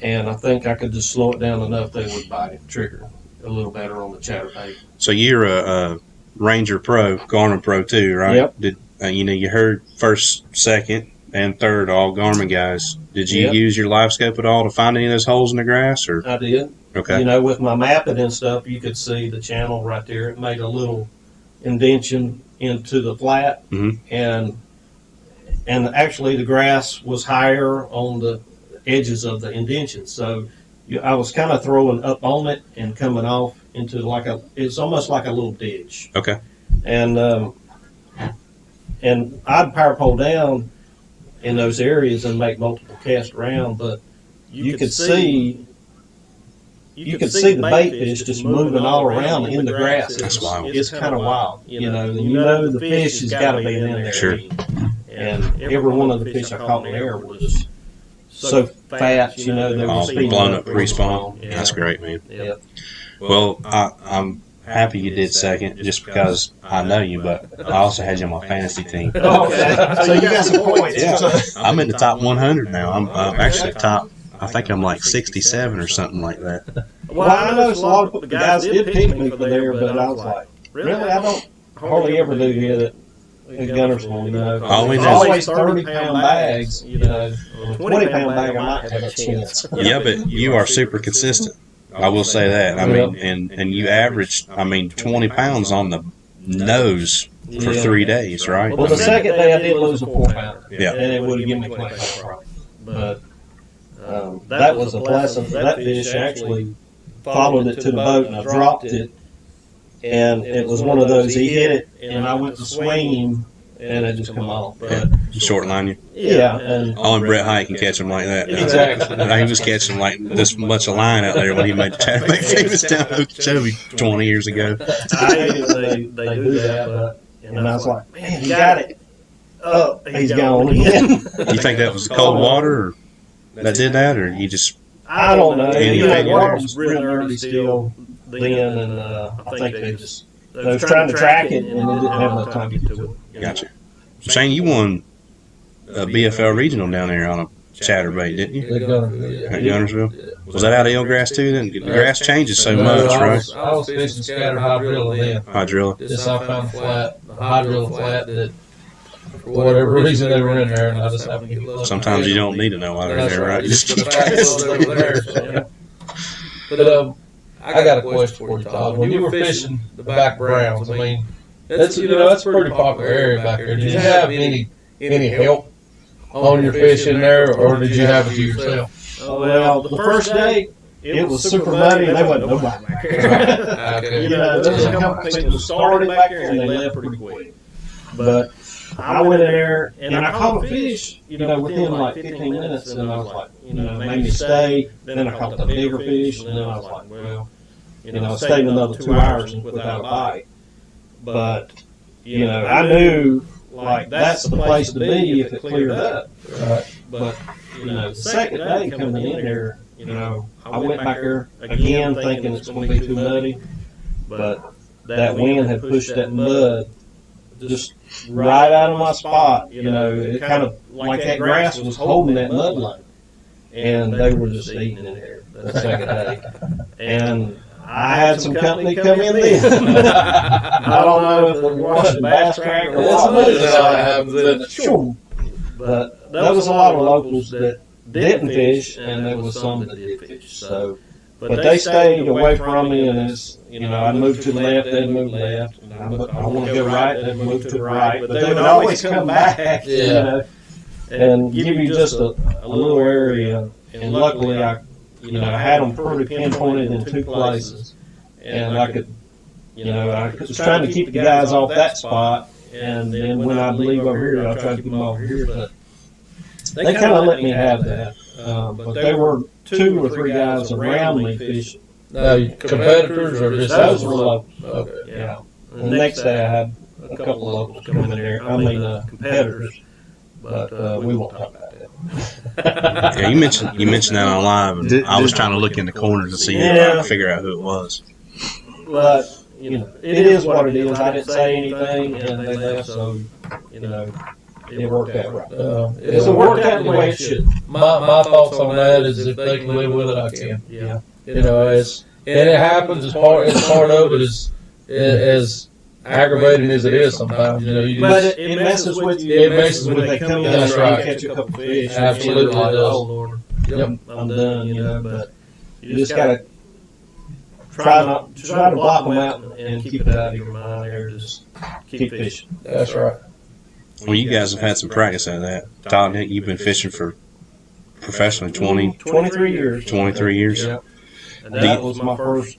and I think I could just slow it down enough they would bite it, trigger a little better on the chatterbait. So you're a Ranger Pro, Garmin Pro too, right? Yep. Did you heard first, second, and third all Garmin guys? Did you Yep. use your live scope at all to find any of those holes in the grass, or I did. okay? You know, with my mapping and stuff, you could see the channel right there. It made a little indention into the flat, Mhm. and actually the grass was higher on the edges of the indention. So I was kind of throwing up on it and coming off into it's almost like a little ditch. Okay. And I'd power pole down in those areas and make multiple casts around, but you could see the bait fish just moving all around in the grass. That's wild. It's kind of wild, you know. And you know the fish has got to be in there. Sure. And every one of the fish I caught in there was just so fat, you know. They were All speeding blown up up respawn. Yeah. That's great, man. Yeah. Well, I'm happy you did second just because I know you, but I also had you on my fantasy team. Okay, so you got some points. Yeah, I'm in the top 100 now. I'm actually top. I think I'm like 67 or something like that. Well, I noticed a lot of the guys did pick me for there, but I was like, really, I don't hardly ever do hit it at Gunnersville, you know. Always It's always 30-pound bags, you know. 20-pound bag, I might have a chance. Yeah, but you are super consistent. I will say that. I mean, and you averaged, 20 pounds on the nose for 3 days, right? Well, the second day I did lose a 4-pounder. Yeah. And it would have given me 20 pounds profit. But that was a blessing. That fish actually followed it to the boat, and I dropped it. And it was one of those, he hit it, and I went to swing him, and it just come off. But, Short line you. yeah, and Only Brett Hite can catch him like that. Exactly. He was catching like this much of line out there when he made the Chattanooga famous down Okeechobee 20 years ago. I hate they do that, but, and I was like, man, he got it. Oh, he's gone again. You think that was the cold water or that did that, or you just I don't know. Any You know, opinion? water was really early still then, and I think they was trying to track it, and they didn't have enough time to get to it. gotcha? Shane, you won a BFL regional down there on a chatterbait, didn't you? They're gonna do it. At Gunnersville? Was that out of eelgrass too? Then the grass changes so much, right? I was fishing scattered hydrilla then. Hydrilla. Just I found a flat, a hydrilla flat that, for whatever reason, they were in there, and I just happened to get lucky. Sometimes you don't need to know why they're That's there, right? You just the keep fact was casting. they were there, so. But I got a question for you, Todd. When you were fishing the back Browns, I mean, that's that's a pretty popular area back there. Did you have any help on your fishing there, or did you have it to yourself? Well, the first day, it was super muddy, and there wasn't nobody back there. Okay. You know, there was a couple people who started back there, and they left pretty quick. But I went in there, and I caught a fish, within like 15 minutes, and I was like, it made me stay. Then I caught the bigger fish, and then I was like, well, I stayed another 2 hours without a bite. But, I knew, like, that's the place to be if it cleared up. Right. But, the second day coming in there, I went back there again thinking it's going to be too muddy. But that wind had pushed that mud just right out of my spot. It kind of like that grass was holding that mud line. And they were just eating in there the second day. And I had some company come in then. I don't know if they're washing bass track or what. That's how it happens, isn't it? Sure. But there was a lot of locals that didn't fish, and there was some that did fish. So, but they stayed away from me, and as I'd move to the left, they'd move left. And I want to go right, they'd move to the right. But they would always come back, and give you just a little area. And luckily, I had them pretty pinpointed in 2 places, and I could, I was trying to keep the guys off that spot. And then when I'd leave over here, I tried to get them over here, but they kind of let me have that. But there were 2 or 3 guys around me fishing. Now, competitors or just Those were locals. Okay. Yeah. And the next day I had a couple of locals come in there. Competitors. But we won't talk about that. Yeah, you mentioned that on live, and I was trying to look in the corners to see if I could figure out who it was. But it is what it is. I didn't say anything, and they left, so it worked out right. It worked out the way it should. My thoughts on that is if they can live with it, I can. Yeah. And it happens as part of it as aggravating as it is sometimes. But it messes with you. It messes with when they come in and That's right. catch a couple fish. Absolutely And you're like, does. oh Lord, Yep. I'm done. But you just gotta try to block them out and keep it out of your mind. There, just keep fishing. That's right. Well, you guys have had some practice at that. Todd, you've been fishing for professionally 23 years. 23 years. Yeah. And that was my first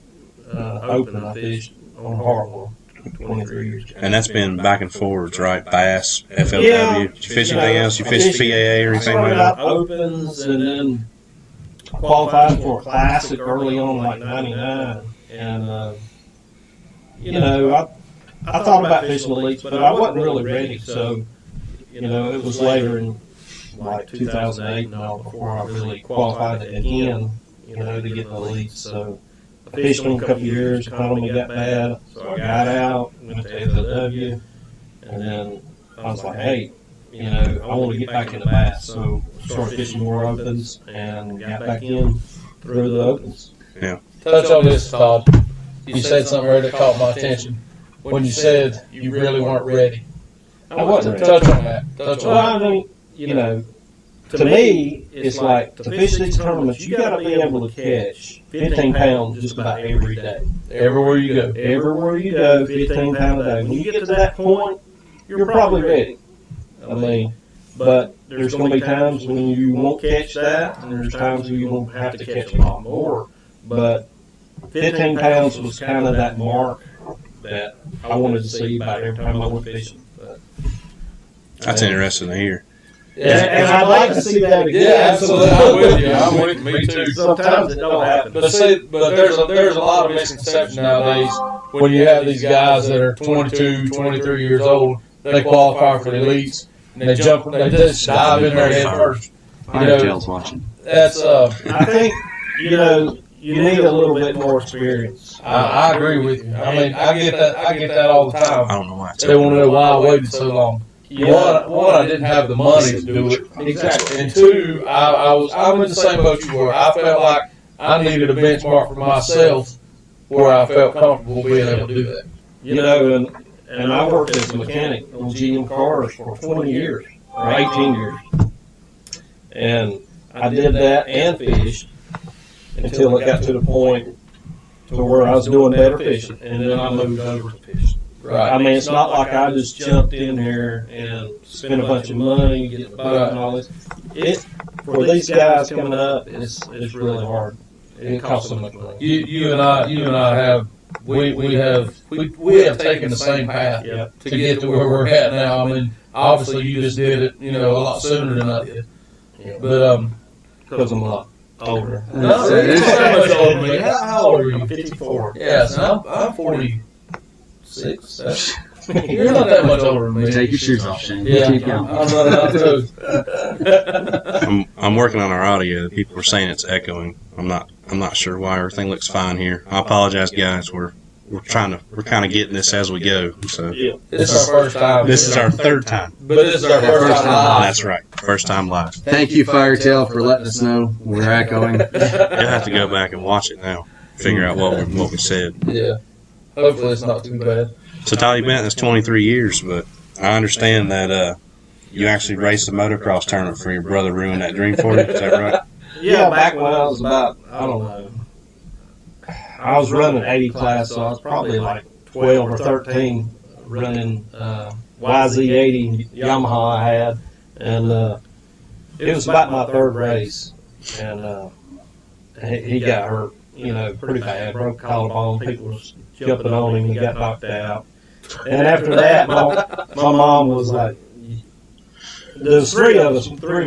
open I fished on Hartwell. 23 years ago. And that's been back and forwards, right? Bass, FLW. Yeah. Did you fish anything else? You fished PAA or anything like Started that? out opens and then qualified for a classic early on, like 99. And, I thought about fishing the Leaks, but I wasn't really ready. So, it was later in like 2008 and all before I really qualified again, to get the Leaks. So, I fished them a couple of years, economy got bad, so I got out, went to FLW, and then I was like, hey, I want to get back into bass, so started fishing more opens and got back in through the opens. Touch on this, Todd. You said something earlier that caught my attention. When you said you really weren't ready. I wasn't ready. Touch on that. Touch Well, on I mean, to me, it's like to fish these tournaments, you got to be able to catch 15 pounds just about every day. that. Everywhere you go. Everywhere you go, 15 pounds a day. When you get to that point, you're probably ready. I mean, but there's going to be times when you won't catch that, and there's times when you won't have to catch a lot more. But 15 pounds was kind of that mark that I wanted to see about every time I went fishing. But, That's interesting to hear. and I'd like to see that again. Yeah, absolutely. I'm with you. I'm with me too. Sometimes it don't happen. But see, there's a lot of misconception nowadays when you have these guys that are 22, 23 years old, they qualify for the elites, and they just dive in there head first. Firetail's watching. That's I think, you need a little bit more experience. I agree with you. I mean, I get that all the I time. don't know why. It's They want to know why I waited so long. One, I didn't have the money to do it. Exactly. And two, I'm in the same boat you were. I felt like I needed a benchmark for myself where I felt comfortable being able to do that. And I worked as a mechanic on GM cars for 20 years, or 18 years. And I did that and fished until it got to the point to where I was doing better fishing, and then I moved over to fishing. Right. I mean, it's not like I just jumped in here and spent a bunch of money, get the boat and all this. For these guys coming up, it's really hard. It costs so much money. You and I have we have taken the same path Yep. to get to where we're at now. I mean, obviously you just did it, a lot sooner than I did. Yeah. But Because I'm a lot older. no, you're not that much older than me. How old are you? 54. Yes, I'm 46. You're not that much older than me. Take your shoes off, Shane. Yeah, Keep going. I'm running out too. I'm working on our audio. People are saying it's echoing. I'm not sure why. Everything looks fine here. I apologize, guys. We're kind of getting this as we go. So Yeah. This is our first time. this is our third time. But this is our first time live. That's right. First time live. Thank you, Firetail, for letting us know we're echoing. You'll have to go back and watch it now. Figure out what we said. Yeah. Hopefully it's not too bad. So Todd, you've been at this 23 years, but I understand that you actually raced a motocross tournament for your brother. Ruined that dream for you. Is that right? Yeah, back when I was about, I don't know, I was running 80 class, so I was probably like 12 or 13 running YZ80 Yamaha I had, and it was about my third race, and he got hurt, pretty bad, broke collarbone, people was jumping on him, he got knocked out. And after that, my mom was like, there's three of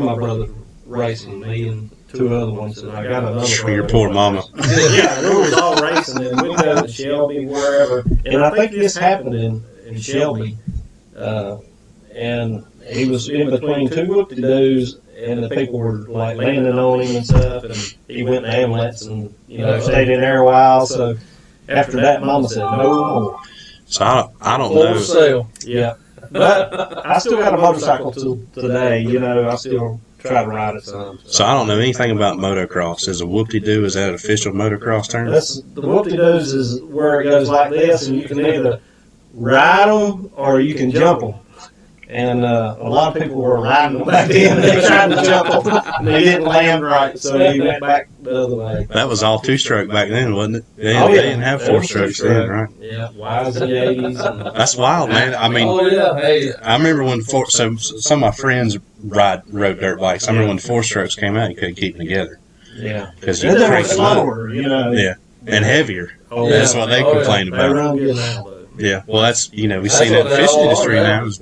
my brothers racing, me and two other ones, and I got another brother. Your poor mama. Yeah, we was all racing, and we'd go to Shelby, wherever. And I think this happened in Shelby. And he was in between two whoop-de-doos, and the people were like landing on him and stuff, and he went in the ambulance and, stayed in there a while. So after that, Mama said, no more. So I don't Full know. sale. Yeah. But I still got a motorcycle till today, I still try to ride it some. So I don't know anything about motocross. Is a whoop-de-doo, is that an official motocross tournament? That's the whoop-de-doos is where it goes like this, and you can either ride them or you can jump them. And a lot of people were riding them back then. They tried to jump them, and they didn't land right, so he went back the other way. That was all two-stroke back then, wasn't it? They Oh, yeah. didn't have four strokes then, right? Yeah, YZ80s. And That's wild, man. I mean, Oh yeah. Hey. I remember when some of my friends rode dirt bikes. I remember when four strokes came out, you couldn't keep them together yeah. because you And they were cranked them up. slower, Yeah, and heavier. Oh, That's what they Oh, yeah. complained They about. run good now, though. Yeah, well, that's we That's see that in what the they fishing all industry are now. now. Is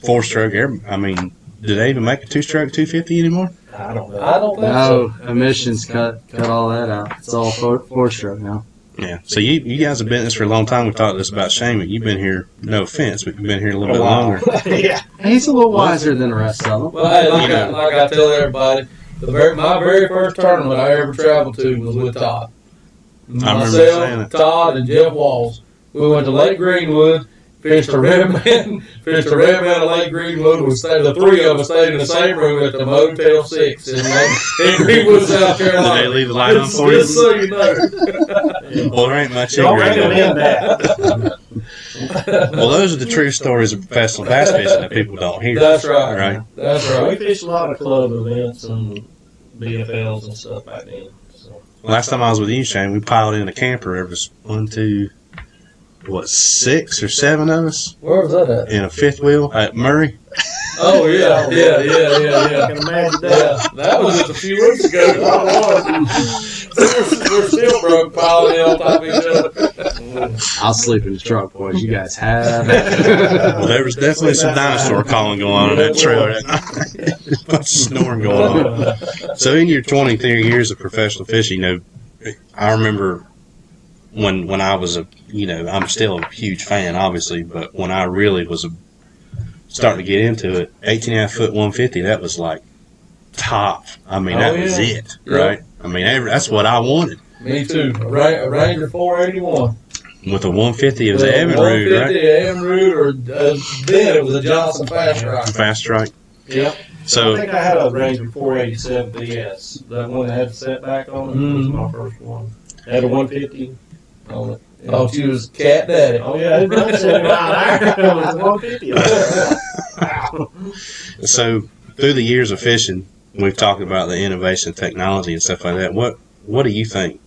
four-stroke. I mean, do they even make a two-stroke 250 anymore? I don't know. I don't think No, so. emissions cut all that out. It's all four-stroke now. Yeah. So you guys have been in this for a long time. We talked this about Shane, but you've been here. No offense, but you've been here a little bit longer. Yeah. He's a little wiser than the rest of them. Well, hey, like I tell everybody, my very first tournament I ever traveled to was with Todd. I remember saying Myself, it. Todd, and Jeff Walls. We went to Lake Greenwood, fished a redman at Lake Greenwood. The three of us stayed in the same room at the Motel 6 in Greenwood, South Carolina. Did they leave the light on for Just you? so you know. Well, there ain't much Don't ignorant. recommend that. Well, those are the true stories of professional bass fishing that people don't hear. That's right. Right. That's We right. fished a lot of club events and BFLs and stuff back then. So. Last time I was with you, Shane, we piled in a camper. There was 6 or 7 of us Where was that at? in a fifth wheel at Murray. Oh, yeah. I can imagine that. Yeah, that was just a few weeks ago. We're still broke piling in on top of each other. I'll sleep in the truck, boys. You guys have Well, there was definitely some dinosaur calling going on that trail that night. A bunch of snoring going on. So in your 23 years of professional fishing, I remember when I was I'm still a huge fan, obviously, but when I really was starting to get into it, 18.5 foot 150, that was like top. I mean, that was it, right? I mean, that's what I wanted. Me too. A Ranger 481. With a 150, it was With an a Evinrude, right? 150 Evinrude, or then it was a Johnson Fast Rock. Fast strike. Yep. So I think I had a Ranger 487 BS. That one that had the setback on it was my first one. Had a 150 on it. Yeah. Oh, she was cat daddy. Oh yeah, it was 79 there. It was 150 on there. So through the years of fishing, we've talked about the innovation, technology, and stuff like that. What do you think?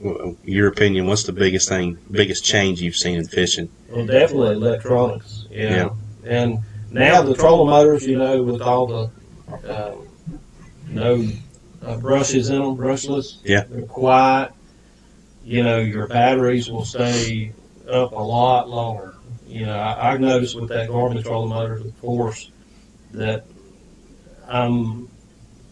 Your opinion? What's the biggest change you've seen in fishing? Well, definitely electronics. Yeah. And now the trolling motors, with all the no brushes in them, brushless. Yeah. They're quiet. Your batteries will stay up a lot longer. I've noticed with that Garmin trolling motor with force that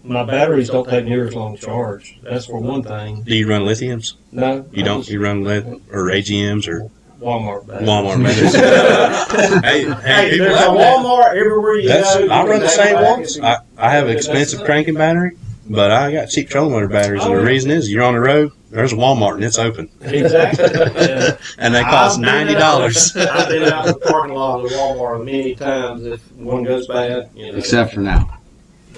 my batteries don't take near as long to charge. That's for one thing. Do you run lithiums? No. You don't? You run lead or AGMs or Walmart batteries. Walmart batteries? hey, people There's a like that. Walmart everywhere you go. I run the same ones. I I have an expensive cranking battery, but I got cheap trolling motor batteries, and the reason is you're on the road. There's a Walmart and it's open, Exactly. Yeah. and they cost $90. I've been out in the parking lot of Walmart many times. If one goes bad, except for now.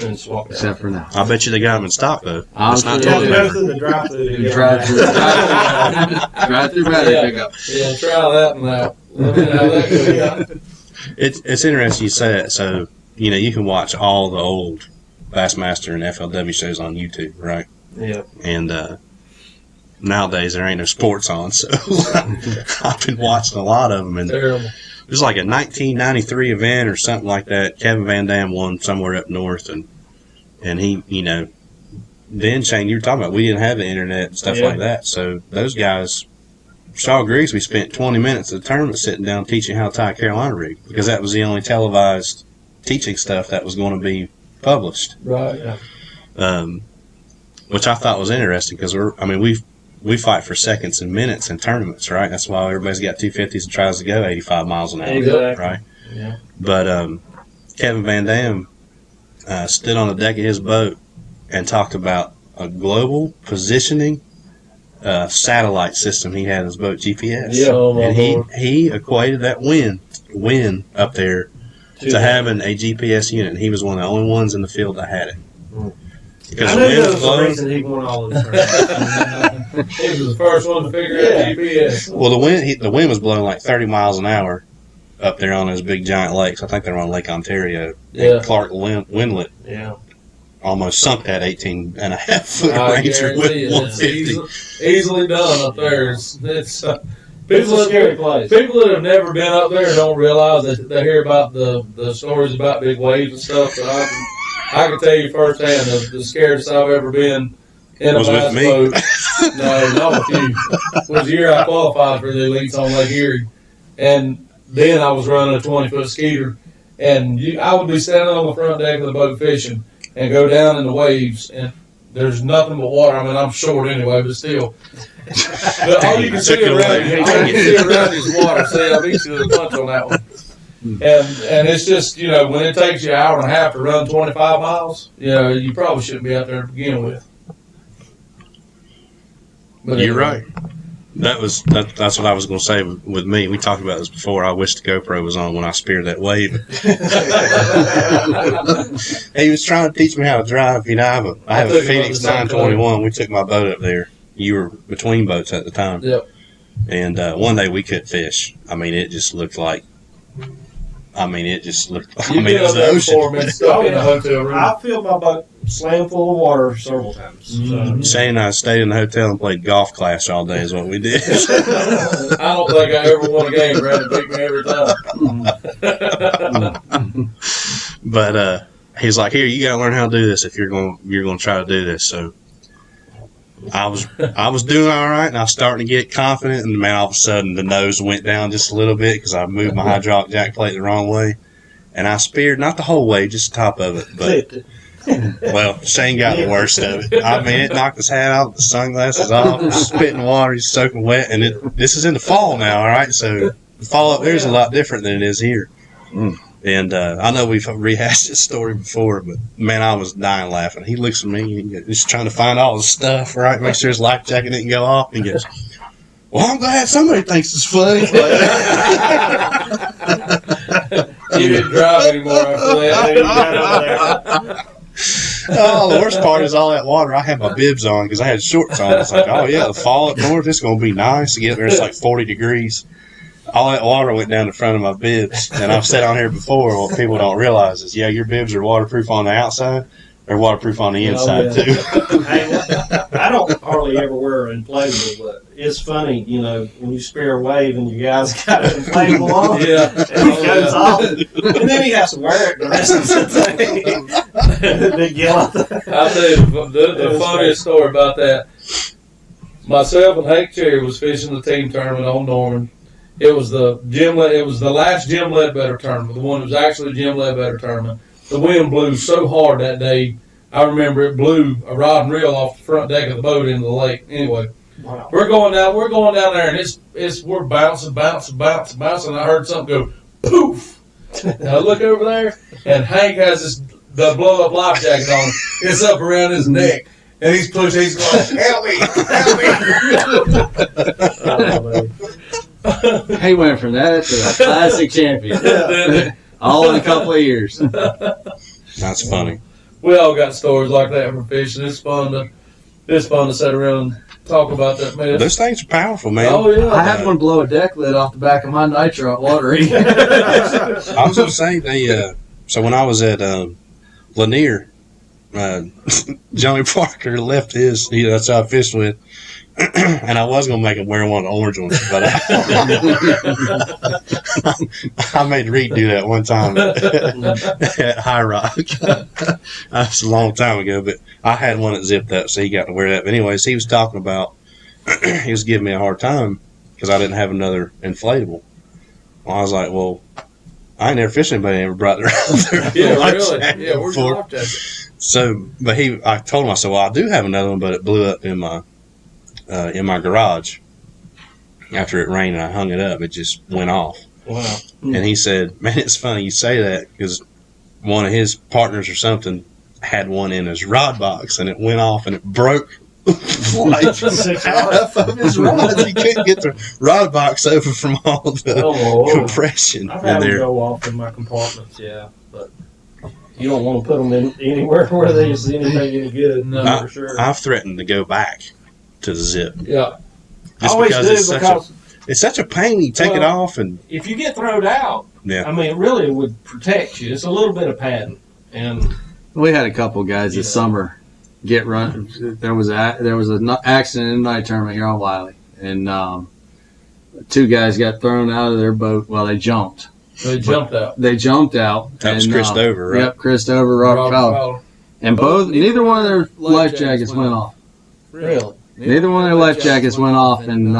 and swap it. Except for now. I bet you they got them in stock though. I'm It's not sure You toilet have to go paper. through the drive-through. to get Drive through, it. drive through battery Yeah. pickup. Yeah, try that one out. Let me know how that goes. It's interesting you say that. So you can watch all the old Bassmaster and FLW shows on YouTube, right? Yeah. And nowadays there ain't no sports on, so I've been watching a lot of them. And Terrible. it was like a 1993 event or something like that. Kevin Van Dam won somewhere up north, and he, then Shane, you were talking about we didn't have the internet and stuff Yeah. like that. So those guys, Shaw agrees. We spent 20 minutes of the tournament sitting down teaching how to tie a Carolina rig because that was the only televised teaching stuff that was going to be published. Right. Which I thought was interesting because we fight for seconds and minutes in tournaments, right? That's why everybody's got 250s and tries to go 85 miles an hour, Exactly. right? Yeah. But Kevin Van Dam stood on the deck of his boat and talked about a global positioning satellite system he had in his boat, GPS. Yeah. Oh, my and Lord. he equated that win up there to having a GPS unit, and he was one of the only ones in the field that had it. Because I the knew wind there was was a blowing. reason he won all of the tournaments. He was the first one to figure out GPS. Well, the wind was blowing like 30 miles an hour up there on those big giant lakes. I think they're on Lake Ontario. Yeah. And Clark Windlet Yeah. almost sunk that 18.5 foot I Ranger with guarantee you, it's 150. easily done up there. It's It's people a scary that place. people that have never been up there don't realize that they hear about the stories about big waves and stuff. But I can tell you firsthand the scariest I've ever been in a Was with bass me. boat. No, not with you. Was the year I qualified for the elites on Lake Erie, and then I was running a 20-foot skeeter, and I would be standing on the front deck of the boat fishing and go down in the waves, and there's nothing but water. I mean, I'm short anyway, but still. But all you can see around you is water. See, I beat you to the punch on that one. And it's just, when it takes you an hour and a half to run 25 miles, you probably shouldn't be out there to begin with. But You're right. That's what I was going to say with me. We talked about this before. I wish the GoPro was on when I speared that wave. He was trying to teach me how to drive. You know, I have a Phoenix 921. We took my boat up there. You were between boats at the time. Yep. And one day we couldn't fish. I mean, it just looked like. It was the ocean. Stuck in a hotel room. I filled my boat slam full of water several times. So. Shane and I stayed in the hotel and played golf clash all day is what we did. I don't think I ever won a game. Brandon picked me every time. But he's like, here, you got to learn how to do this if you're going to try to do this. So I was doing all right, and I was starting to get confident, and man, all of a sudden the nose went down just a little bit because I moved my hydraulic jack plate the wrong way, and I speared not the whole way, just the top of it. But well, Shane got the worst of it. I mean, it knocked his hat off, the sunglasses off, spitting water, he's soaking wet, and this is in the fall now, all right. So the fall up there is a lot different than it is here. And I know we've rehashed this story before, but man, I was dying laughing. He looks at me and he's trying to find all his stuff, right? Make sure his life jacket didn't go off. And he goes, well, I'm glad somebody thinks it's funny. He didn't drive anymore after that. Oh, the worst part is all that water. I had my bibs on because I had shorts on. It's like, oh, yeah, the fall up north, it's going to be nice. To get there, it's like 40 degrees. All that water went down the front of my bibs. And I've said on here before, what people don't realize is, yeah, your bibs are waterproof on the outside. They're waterproof on the inside, too. Hey, I don't hardly ever wear inflatable, but it's funny, you know, when you spear a wave and you guys got an inflatable on, Yeah. and it goes off, and then he has to wear it the rest of the day. Big yellow. I'll tell you the funniest story about that. Myself and Hank Cherry was fishing the team tournament on Norman. It was the last Jim Ledbetter tournament, the one that was actually Jim Ledbetter tournament. The wind blew so hard that day, I remember it blew a rod and reel off the front deck of the boat into the lake. Anyway, Wow. we're going down there, and we're bouncing. I heard something go poof. And I look over there, and Hank has the blow up life jacket on. It's up around his neck, and he's pushing. He's going, help me. He went from that to a classic champion. All in a couple of years. That's funny. We all got stories like that from fishing. It's fun to sit around and talk about that mess. Those things are powerful, man. Oh yeah. I had one blow a deck lid off the back of my nitro at Watery. I was going to say, so when I was at Lanier, Johnny Parker left his, that's how I fished with. And I was going to make him wear one of the orange ones, but I made Reed do that one time at High Rock. That was a long time ago, but I had one that zipped up, so he got to wear that. But anyways, he was talking about, he was giving me a hard time because I didn't have another inflatable. Well, I was like, well, I ain't never fished anybody that ever brought their life really. jacket Yeah, where's before. your life jacket? So, but I told him, I said, well, I do have another one, but it blew up in my garage. After it rained and I hung it up, it just went off. Wow. And he said, man, it's funny you say that because one of his partners or something had one in his rod box and it went off and it broke like half of his rods. He couldn't get the rod box open from all the compression I've in had them there. go off in my compartments, yeah, but you don't want to put them in anywhere where there's anything any good. No, for sure. I've threatened to go back to the zip. Yeah. I always do because it's such a pain. You take it off and if you get thrown out, yeah. I mean, it really would protect you. It's a little bit of padding, and We had a couple guys this summer get run. There was an accident in the night tournament here on Wiley, and two guys got thrown out of their boat. Well, they jumped. They jumped out. They jumped out. That was and, Chris Dover, right? Yep, Chris Dover, Robert Fowler. And neither one of their life jackets went off. really, Neither one of their life jackets went off, and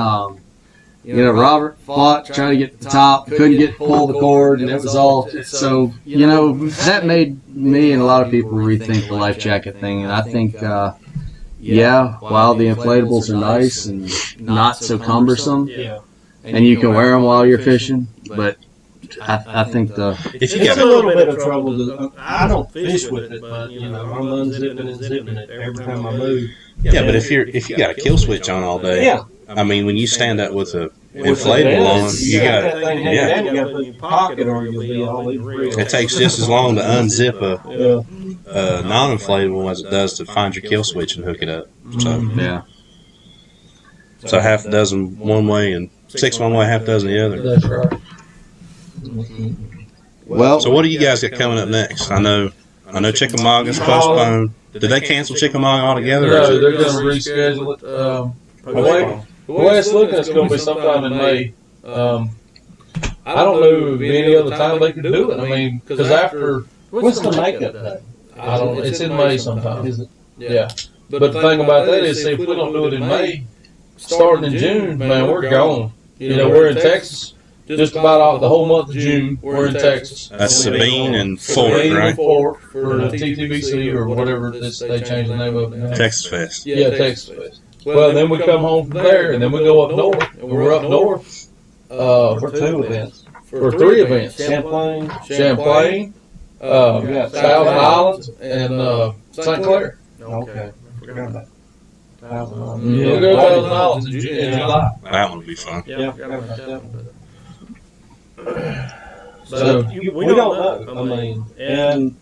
Robert fought, trying to get to the top, couldn't pull the cord, and it was all so. That made me and a lot of people rethink the life jacket thing, and I think, while the inflatables are nice and not so cumbersome, yeah. and you can wear them while you're fishing, but I think If you It's got a little bit of trouble. I don't fish with it, but I'm unzipping and zipping it every time I move. yeah, but if you got a kill switch on all day, Yeah, I mean, when you stand up with a inflatable on, you got that thing hanging yeah. down, you got to put it in your pocket, or you'll be all these reels. It takes just as long to unzip Yeah. a non-inflatable as it does to find your kill switch and hook it up. So, Yeah. so half a dozen one way and 6 one way, half a dozen the other. That's right. Well, So what do you guys got coming up next? I know Chickamauga's postponed. Did they cancel Chickamauga altogether? Or is No, it- they're going to reschedule it. The way it's looking, it's going to be sometime in May. I don't know of any other time they could do it. I mean, because after, What's the makeup day? I don't, it's in May sometime. Is it? Yeah. But the thing about that is, see, if we don't do it in May, starting in June, man, we're gone. You know, we're in Texas. Just about all the whole month of June, we're in Texas. That's Sabine and Fort, Sabine and right? Fort for the TTBC or whatever they changed the name of it now. Texas Fest. Yeah, Texas Fest. Well, then we come home from there, and then we go up north, and we're up north For 2 events. for 3 events: Champlain. Champlain, got Thousand Islands, and St. Clair. Okay. Forgot about Thousand Islands. We'll go to Thousand Islands in July. That one will be fun. Yeah, forgot about that one. So We don't know. I mean, and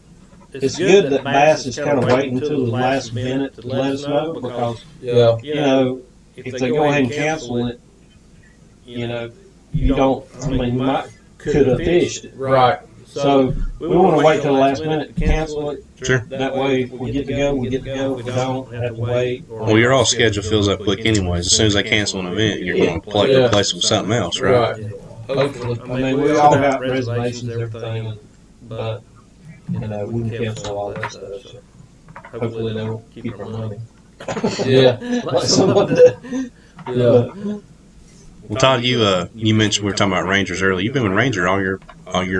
it's good that Bass is kind of waiting until the last minute to let us know, because, yeah, you know, if they go ahead and cancel it, you know, you don't, I mean, you might, could have fished it. right. So we want to wait till the last minute to cancel it. Sure. That way, if we get to go, we get to go. If we don't, have to wait. Well, your all schedule fills up quick anyways. As soon as they cancel an event, you're going to Yeah. replace it with something else, right? Right. Hopefully. I mean, we all got reservations and everything, but, you know, we can cancel all that stuff, so hopefully they won't keep our money. Yeah. Like someone did. Yeah. Well, Todd, you mentioned we were talking about Rangers earlier. You've been with Ranger all your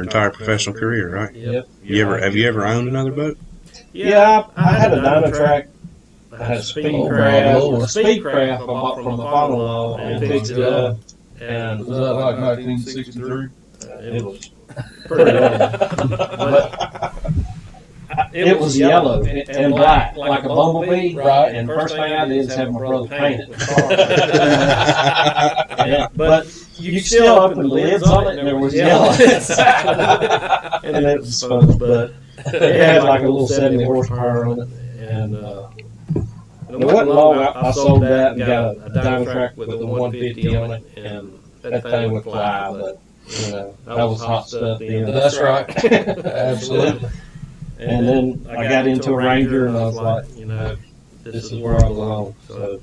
entire professional career, right? Yep. Have you ever owned another boat? Yeah, I had a Dynatrack. I had a Speedcraft. Lord. A Speedcraft I bought from my father-in-law and fixed it up. And Was that like 1963? it was pretty old. But it was yellow and black, like a bumblebee. Right. And first thing I did is have my brother paint it. Yeah, but you still opened the lids on it and there was yellow inside. And it was fun, but it had like a little 70 horsepower on it. And it wasn't long. I sold that and got a Dynatrack with a 150 on it, and that thing would fly. But you know, that was hot stuff then. That's right. Absolutely. And then I got into a Ranger, and I was like, you know, this is where I belong. So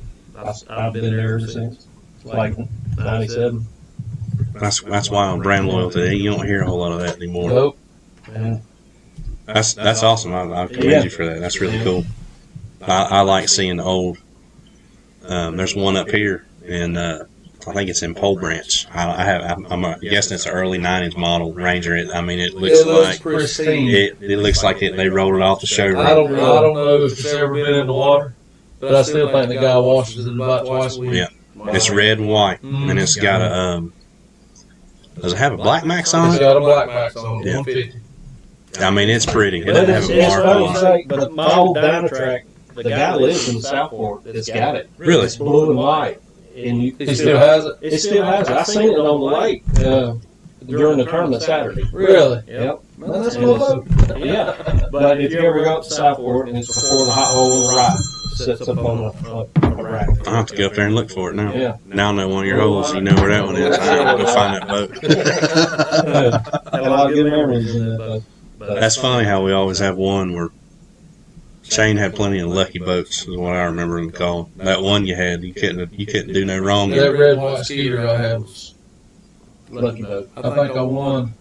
I've been there ever since, like 97. That's why on brand loyalty, you don't hear a whole lot of that anymore. Nope. And That's awesome. I commend Yeah. you for that. That's really cool. I like seeing the old. There's one up here, and I think it's in Pole Branch. I'm guessing it's an early '90s model Ranger. It looks It looks like pristine. it looks like they rolled it off the showroom. I don't know if it's ever been in the water, but I still think the guy washes it about twice a week. Yeah. It's red and white, and it's got a. Does it have a black max on It's it? got a black max on it, Yeah. 150. It's pretty. It But doesn't it's have a mark funny on to it. say, but my old Dynatrack, the guy lives in Southport that's got it. Really? It's blue and white. And you, He still has it? It still has it. I seen it on the lake during the tournament Saturday. Really? Yep. Man, that's And cool. it's- Yeah. But if you ever go up to Southport and it's before the hot hole in the right, sits up on a rack. I'll have to go up there and look for it now. Yeah. Now I know one of your holes. You know where that one is. I have to go find that boat. Had a lot of good memories in that boat. But That's funny how we always have one where Shane had plenty of lucky boats, is what I remember them called. That one you had, you couldn't do no wrong. That red and white Skeeter I had was, lucky boat. I think I won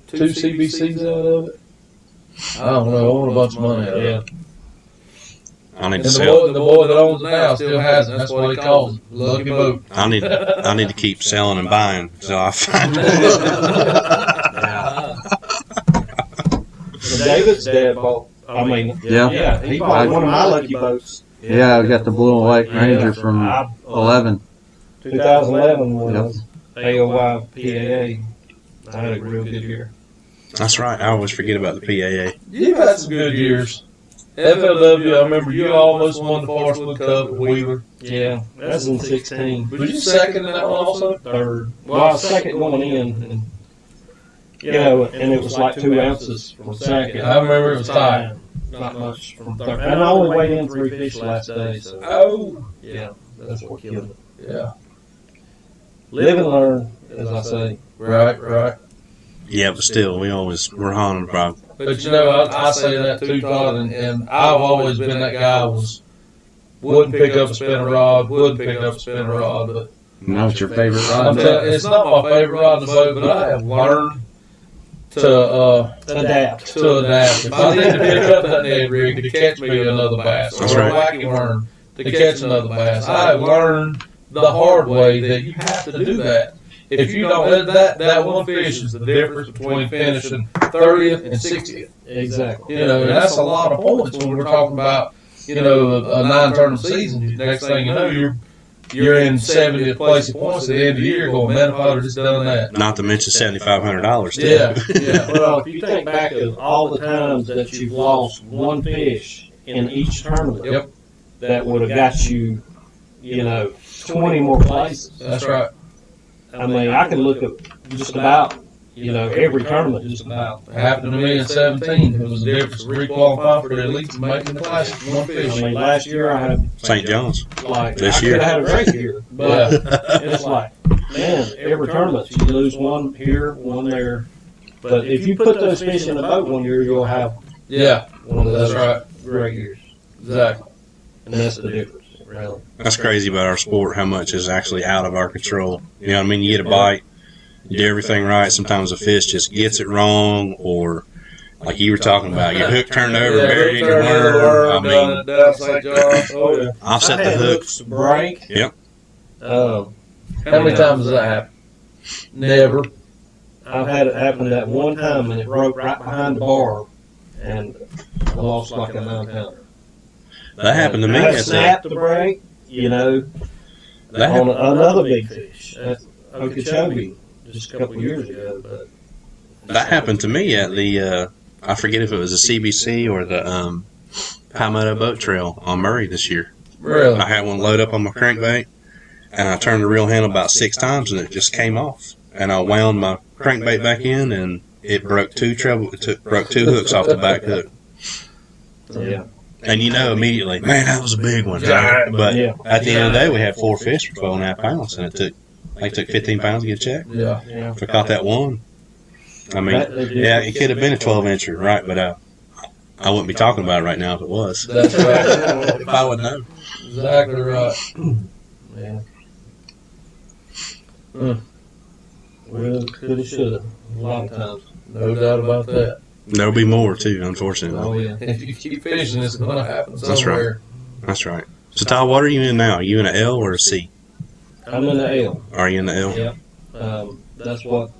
2 CBCs out of it. I don't know. I won a bunch of money out of it. Yeah. I need And to the sell. boy that owns it now still has it. That's what he calls it. Lucky boat. I need to keep selling and buying until I find it. David's dad bought, Yeah. he bought one of my lucky boats. Yeah, I got the blue and white Ranger from I- 11. 2011 was AOY PAA. I had a real good year. That's right. I always forget about the PAA. You've had some good years. FLW, I remember you almost won the Forestwood Cup at Wheeler. Yeah, that's in 16. Was you second in that one also? Third. Well, I was second going in, and and it was like 2 ounces from second. I remember it was tied. Not much from third. And I only weighed in 3 fish last day, so Oh. yeah, that's what killed it. Yeah. Live and learn, as I say. Right. Yeah, but still, we're haunted by. But you know, I say that too, Todd, and I've always been that guy wouldn't pick up a spinner rod, wouldn't pick up a spinner rod, but Not your favorite I'm rod. telling you, it's not my favorite rod in the boat, but I have learned to Adapt. adapt. If I need to pick up that Ned rig to catch me another bass, That's or a right. wacky worm to catch another bass, I have learned the hard way that you have to do that. If you don't, that one fish is the difference between finishing 30th and 60th. Exactly. You know, and that's a lot of points when we're talking about, a 9-tournament season. Next thing you know, you're in 70th place of points at the end of the year going, man, if I'd have just done that. Not to mention $7,500 too. Yeah. Well, if you think back of all the times that you've lost one fish in each tournament, Yep. that would have got you, 20 more places. That's right. I mean, I can look at just about, every tournament just about. It happened to me in 17. It was the difference of re-qualifying for the elite and making the classic one I fish. mean, last year I had St. John's. like This I could year. have had a great year, but it's like, man, every tournament you lose one here, one there. But if you put those fish in the boat one year, you'll have Yeah, one of that's those right. great years, Exactly. and that's the difference, really. That's crazy about our sport, how much is actually out of our control. You know what I mean? You get a bite, you do everything right. Sometimes the fish just gets it wrong, or like you were talking about, your hook turned over, buried in your worm. I mean, down St. John's. Oh, yeah. I've set I the had hook. hooks break. Yep. How many times does that happen? Never. I've had it happen that one time, and it broke right behind the bar, and I lost like a 9-pounder. That happened to me I at the, snapped the break, that on happened, another big fish at Okeechobee just a couple years ago. But that happened to me at the, I forget if it was the CBC or the Palmetto Boat Trail on Murray this year. Really? I had one load up on my crankbait, and I turned the reel handle about 6 times, and it just came off. And I wound my crankbait back in, and it broke broke 2 hooks off the back hook. yeah, And immediately, man, that was a big one. But Yeah. at the end of the day, we had 4 fish for 12.5 pounds, and it took 15 pounds to get checked. Yeah. yeah. If I caught that one, I mean, yeah, it could have been a 12-incher, right? But I wouldn't be talking about it right now if it was. That's right. If I would know. Exactly right. Yeah. Well, could have, should have, a lot of times. No doubt about that. There'll be more, too, unfortunately. Oh yeah. If you keep fishing, it's going to happen That's somewhere. That's right. So, Todd, what are you in now? Are you in an L or a C? I'm in the L. Are you in the L? Yeah. That's what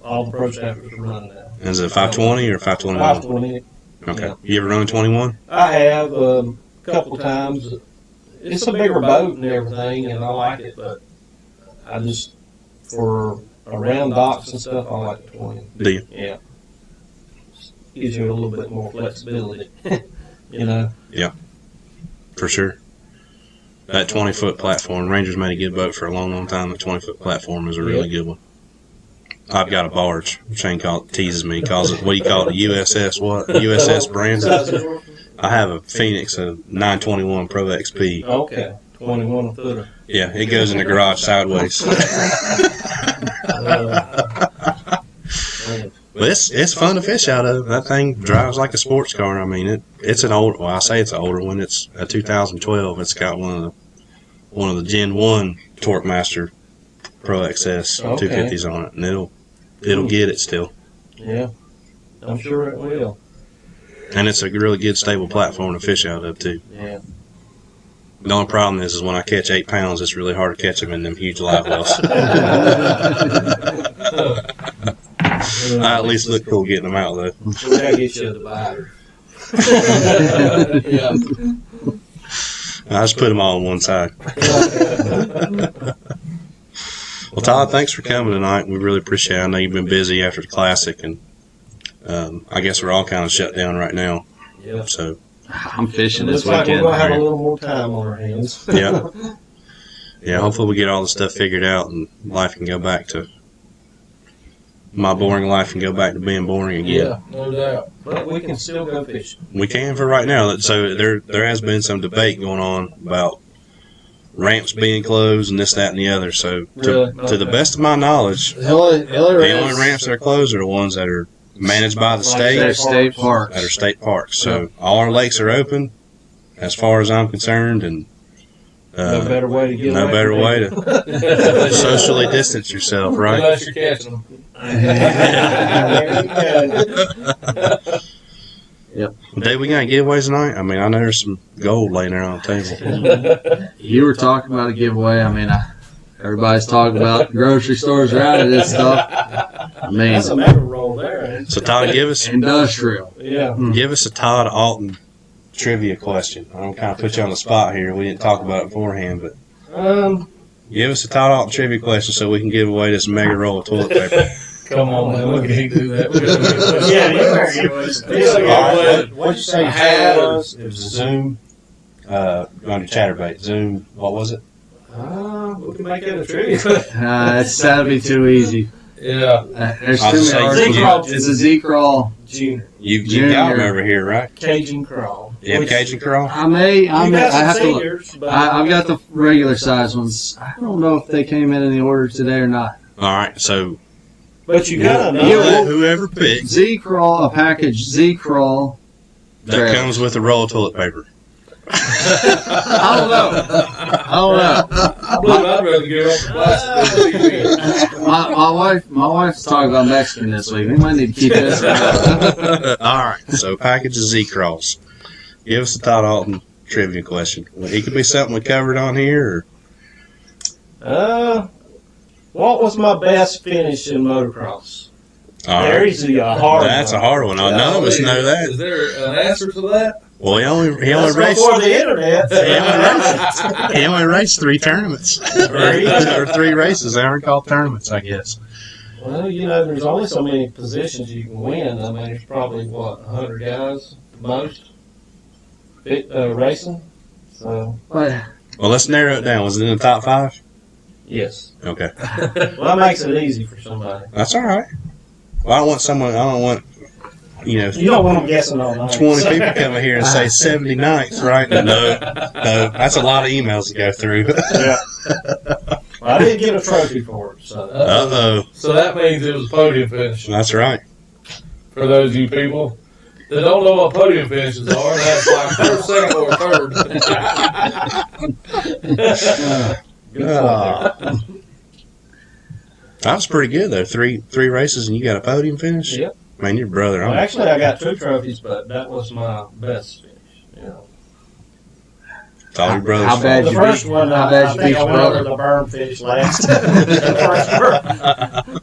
all the pro staffers are running now. Is it 520 or 521? 520. Okay. Yeah. You ever run a 21? I have a couple times. It's a bigger boat and everything, and I like it, but I just, for around docks and stuff, I like the 20. Do you? Yeah. Gives you a little bit more flexibility, For sure. That 20-foot platform, Rangers made a good boat for a long, long time. The 20-foot platform is a really good one. I've got a barge. Shane teases me, calls it, what do you call it, USS what? USS Brandon? I have a Phoenix, a 921 Pro XP. Okay. 21 footer. Yeah, it goes in the garage sideways. But it's fun to fish out of. That thing drives like a sports car. I mean, it's an old. Well, I say it's an older one. It's a 2012. It's got one of the Gen 1 Torque Master Pro XS Okay. 250s on it, and it'll get it still. Yeah. I'm sure it will. And it's a really good stable platform to fish out of too. Yeah. The only problem is when I catch 8 pounds, it's really hard to catch them in them huge live wells. I at least look cool getting them out though. We gotta get you a divider. Yeah. I just put them all on one side. Well, Todd, thanks for coming tonight. We really appreciate it. I know you've been busy after the Classic, and I guess we're all kind of shut down right now. Yeah. So I'm fishing this Looks like we're weekend. gonna have a little more time on our hands. Yeah. Yeah, hopefully we get all the stuff figured out and life can go back to my boring life and go back to being boring again. Yeah, no doubt. But we can still go fishing. We can for right now. So there has been some debate going on about ramps being closed and this, that, and the other. So Really? to the best of my knowledge, The only the only ramps that are closed are the ones that are managed by the They're state, state parks. that are state parks. So all our lakes are open, as far as I'm concerned, and No better way to get no away better from way it. to socially distance yourself, right? Unless you're catching them. Dave, we got giveaways tonight? I mean, I know there's some gold laying there on the table. You were talking about a giveaway. I mean, everybody's talking about grocery stores around this stuff. I mean, That's a mega roll there. Ain't it? So Todd, give us industrial. Yeah. a Todd Alton trivia question. I'm gonna kind of put you on the spot here. We didn't talk about it beforehand, but give us a Todd Alton trivia question so we can give away this mega roll of toilet paper. Come on, man. We can't do that. We gotta Yeah, you better give us some Yeah, yeah. What'd you say your Hat trivia or- was? It was Zoom. On your chatterbait. Zoom. What was it? We can make it a trivia. That'd be too easy. Yeah. There's I'll too say many Z-Crawl. arguments. It's a Z-Crawl. Junior. You got them Junior. over here, right? Cajun crawl. You have Which- Cajun crawl. You I got some have to look. seniors, but I've got the regular size ones. I don't know if they came in the order today or not. All right. So But you gotta know. Yeah, whoever picks Z-Crawl, a package Z-Crawl. that Trail. comes with a roll of toilet paper. I don't know. I believe I'd rather give up the plastic than the TV. My wife's talking about Mexican this week. We might need to keep this. All right. So package of Z Crawls. Give us a Todd Alton trivia question. Well, it could be something we covered on here. What was my best finish in motocross? Or, all right. There's a hard That's a one. hard one. None of us know Is that. there an answer to that? Well, he only That's raced. before the internet. He only raced 3 tournaments or 3 races. They aren't called tournaments, I guess. Well, you know, there's only so many positions you can win. I mean, there's probably, 100 guys at most racing. So, But Well, let's narrow it down. Was it in the top 5? yes. Okay, Well, that makes it easy for somebody. that's all right. Well, I don't want You don't want them guessing all night. 20 people coming here and say 79th, right? No, that's a lot of emails to go through. Yeah. Well, I didn't get a trophy for it, so. Uh-oh. So that means it was a podium finish. That's right. For those of you people that don't know what podium finishes are, that's like first, second, or third. Good point there. That was pretty good, though. Three races and you got a podium finish? Yep. Man, your brother. Well, actually, I got 2 trophies, but that was my best finish. You know. It's all your brother's How fault. bad The you first beat- one, how I bad you think beat I your went over brother? the berm finish last. The first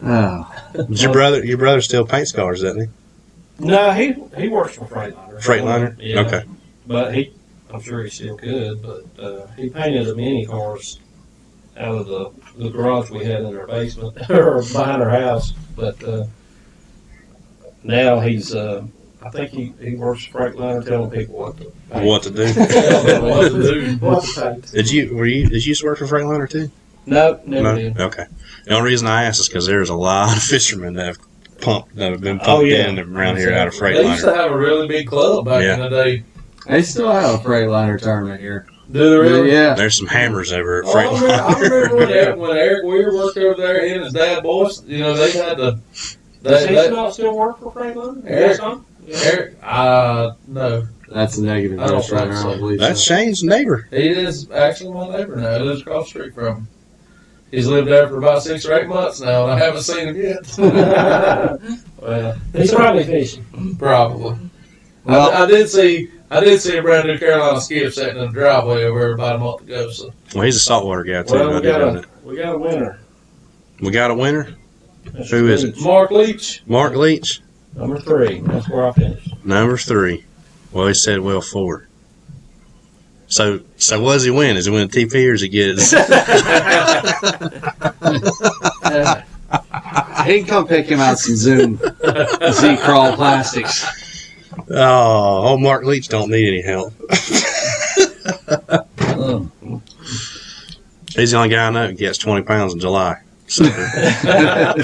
one. Oh. Does your brother still paint scars, doesn't he? No, he works for Freightliner. Freightliner? Yeah. Okay. But I'm sure he still could, but he painted the mini cars out of the garage we had in our basement, or behind our house. But now he's, I think he works for Freightliner telling people what to paint. What to do? What to do? What to paint. Did you used to work for Freightliner, too? No, never did. Okay. The only reason I asked is because there's a lot of fishermen that have been pumped Oh, yeah. in around here out of They used to Freightliner. have a really big club back in the day. They still have a Freightliner tournament here. Do they really? Yeah. There's some hammers over at Oh, I remember Freightliner. when Eric Weir worked over there, he and his dad boys, they had to. Does he They, not still work for Freightliner? Eric- Son? Yeah. Eric, no, That's a negative I don't Ghost Rider. think I so. don't believe That's so. Shane's neighbor. he is actually my neighbor now. He lives across the street from him. He's lived there for about 6 or 8 months now, and I haven't seen him yet. Well, he's probably fishing. Probably. Well- I did see a brand new Carolina skiff sitting in the driveway over there about a month ago. So Well, he's a saltwater guy, too. Well, I we didn't know got that. a winner. We got a winner? That's Who is it? Mark Leach. Mark Leach, Number 3. That's where I finished. number 3. Well, he said, 4. So what does he win? Does he win a TP or does he get his? He can come pick him out some Zoom Z-Crawl plastics. Oh, Mark Leach don't need any help. He's the only guy I know who gets 20 pounds in July. So, Yeah.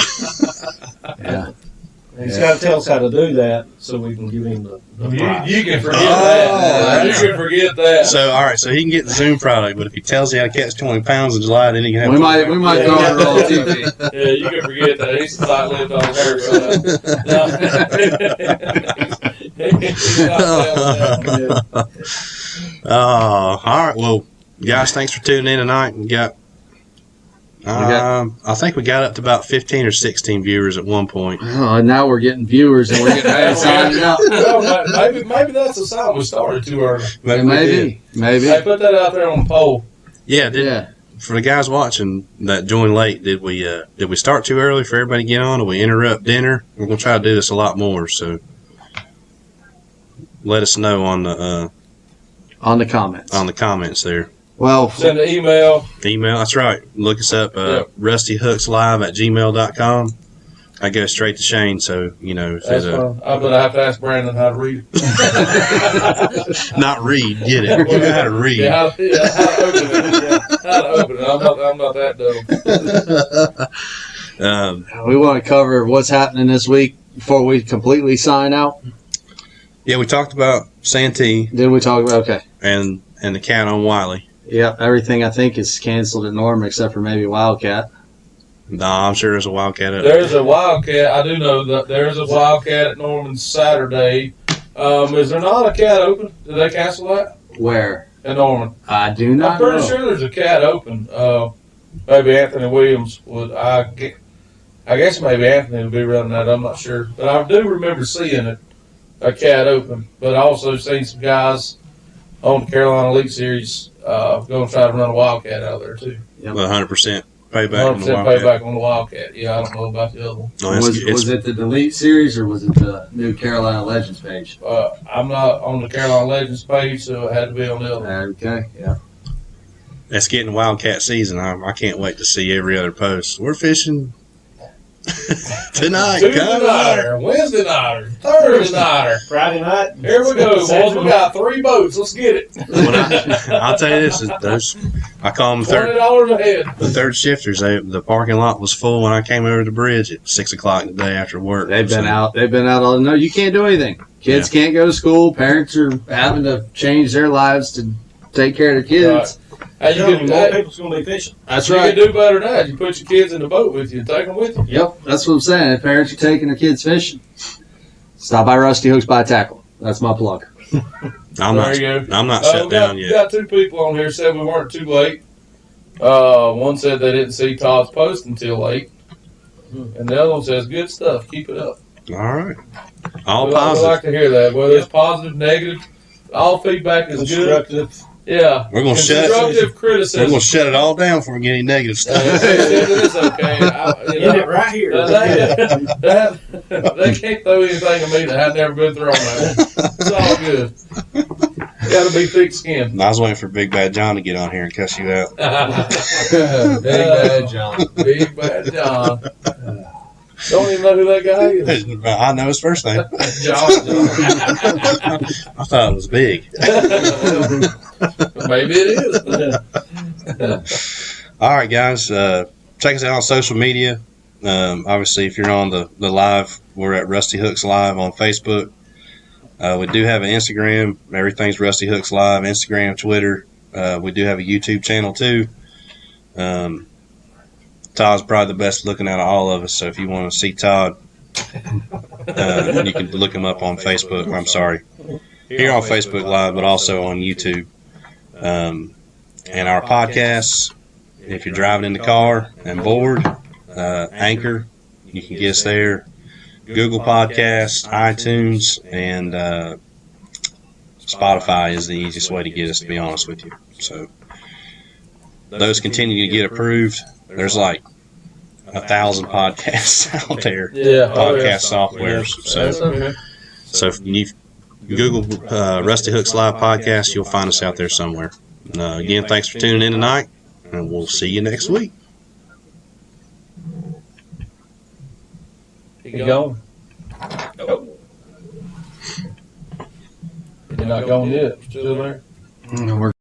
He's got to tell us how to do that so we can give him the prize. You can forget that. You can forget that. so, all right, so he can get the Zoom product, but if he tells you how to catch 20 pounds in July, then he can have We might throw it on TV. Yeah, you can forget that. He's not lived on Earth. Oh, all right. Well, guys, thanks for tuning in tonight. We got, I think we got up to about 15 or 16 viewers at one point. Oh, and now we're getting viewers and we're getting ready to sign it out. Well, maybe that's a sign we started too early. Maybe. Maybe. Hey, put that out there on the poll. Yeah, Yeah. For the guys watching that joined late, did we start too early for everybody to get on? Did we interrupt dinner? We're gonna try to do this a lot more. So let us know on the comments there. Well, Send an email. Email, that's right. Look us up, rustyhookslive@gmail.com. I go straight to Shane, so, you know, if That's there's fine. I'm going to have to ask Brandon how to read it. not read, get it. You know how to read. Yeah, how to open it. Yeah, how to open it. I'm not that dumb. we want to cover what's happening this week before we completely sign out. Yeah, we talked about Santee Did we talk about, okay. and the cat on Wiley. Yeah, everything I think is canceled at Norman except for maybe Wildcat. No, I'm sure there's a Wildcat up There's a Wildcat. I do know that there's a Wildcat at Norman Saturday. Is there not a cat open? Did they cancel that Where? at Norman? I do not I'm pretty know. sure there's a cat open. Maybe Anthony Williams would. I guess maybe Anthony would be running that. I'm not sure, but I do remember seeing it, a cat open. But I also seen some guys on the Carolina Elite Series going to try to run a Wildcat out there too. 100% payback on the 100% Wildcat. payback on the Wildcat. Yeah, I don't know about the other one. No, it's, Was it the Delete series or was it the new Carolina Legends page? I'm not on the Carolina Legends page, so it had to be on the other one. Okay, yeah. it's getting Wildcat season. I can't wait to see every other post. We're fishing tonight. Tuesday Come nighter, Wednesday nighter, Thursday nighter. Friday night. Here we go, boys. We got 3 boats. Let's get it. I'll tell you this: I call them $20 a head. the third shifters. The parking lot was full when I came over the bridge at 6:00 the day after work. They've been So, out. They've been out all. No, you can't do anything. Kids can't go to school. Parents are having to change their lives to take care of their kids. Hey, you More can, people's going to be fishing. That's you right. can do better than that. You put your kids in the boat with you and take them with you. Yep, that's what I'm saying. If parents are taking their kids fishing, stop by Rusty Hooks by Tackle. That's my plug. I'm There you go. not we shut down we yet. got 2 people on here said we weren't too late. One said they didn't see Todd's post until late. And the other one says, good stuff. Keep it up. All right, all We positive. like to hear that. Whether it's positive, negative, all feedback is good. Constructive. Yeah. We're gonna shut Constructive We're criticism. gonna shut it all down before we get any negative stuff. It's okay. End it right here. They can't throw anything at me that I've never been thrown at. It's all good. Got to be thick-skinned. I was waiting for Big Bad John to get on here and cuss you out. Big Bad John. Big Bad John. Don't even know who that guy is. I know his first name. John. I thought it was big. Maybe it is. All right, guys. Check us out on social media. Obviously, if you're on the live, we're at Rusty Hooks Live on Facebook. We do have an Instagram. Everything's Rusty Hooks Live. Instagram, Twitter. We do have a YouTube channel too. Todd's probably the best looking out of all of us. So if you want to see Todd, you can look him up on Facebook. I'm sorry, here on Facebook Live, but also on YouTube. And our podcasts. If you're driving in the car and bored, Anchor, you can get us there. Google Podcasts, iTunes, and Spotify is the easiest way to get us, to be honest with you. So those continue to get approved. There's like 1,000 podcasts out there, Yeah. podcast softwares. That's okay. So if you Google Rusty Hooks Live Podcast, you'll find us out there somewhere. Again, thanks for tuning in tonight, and we'll see you next week. Keep going. not gone yet. Still there. We're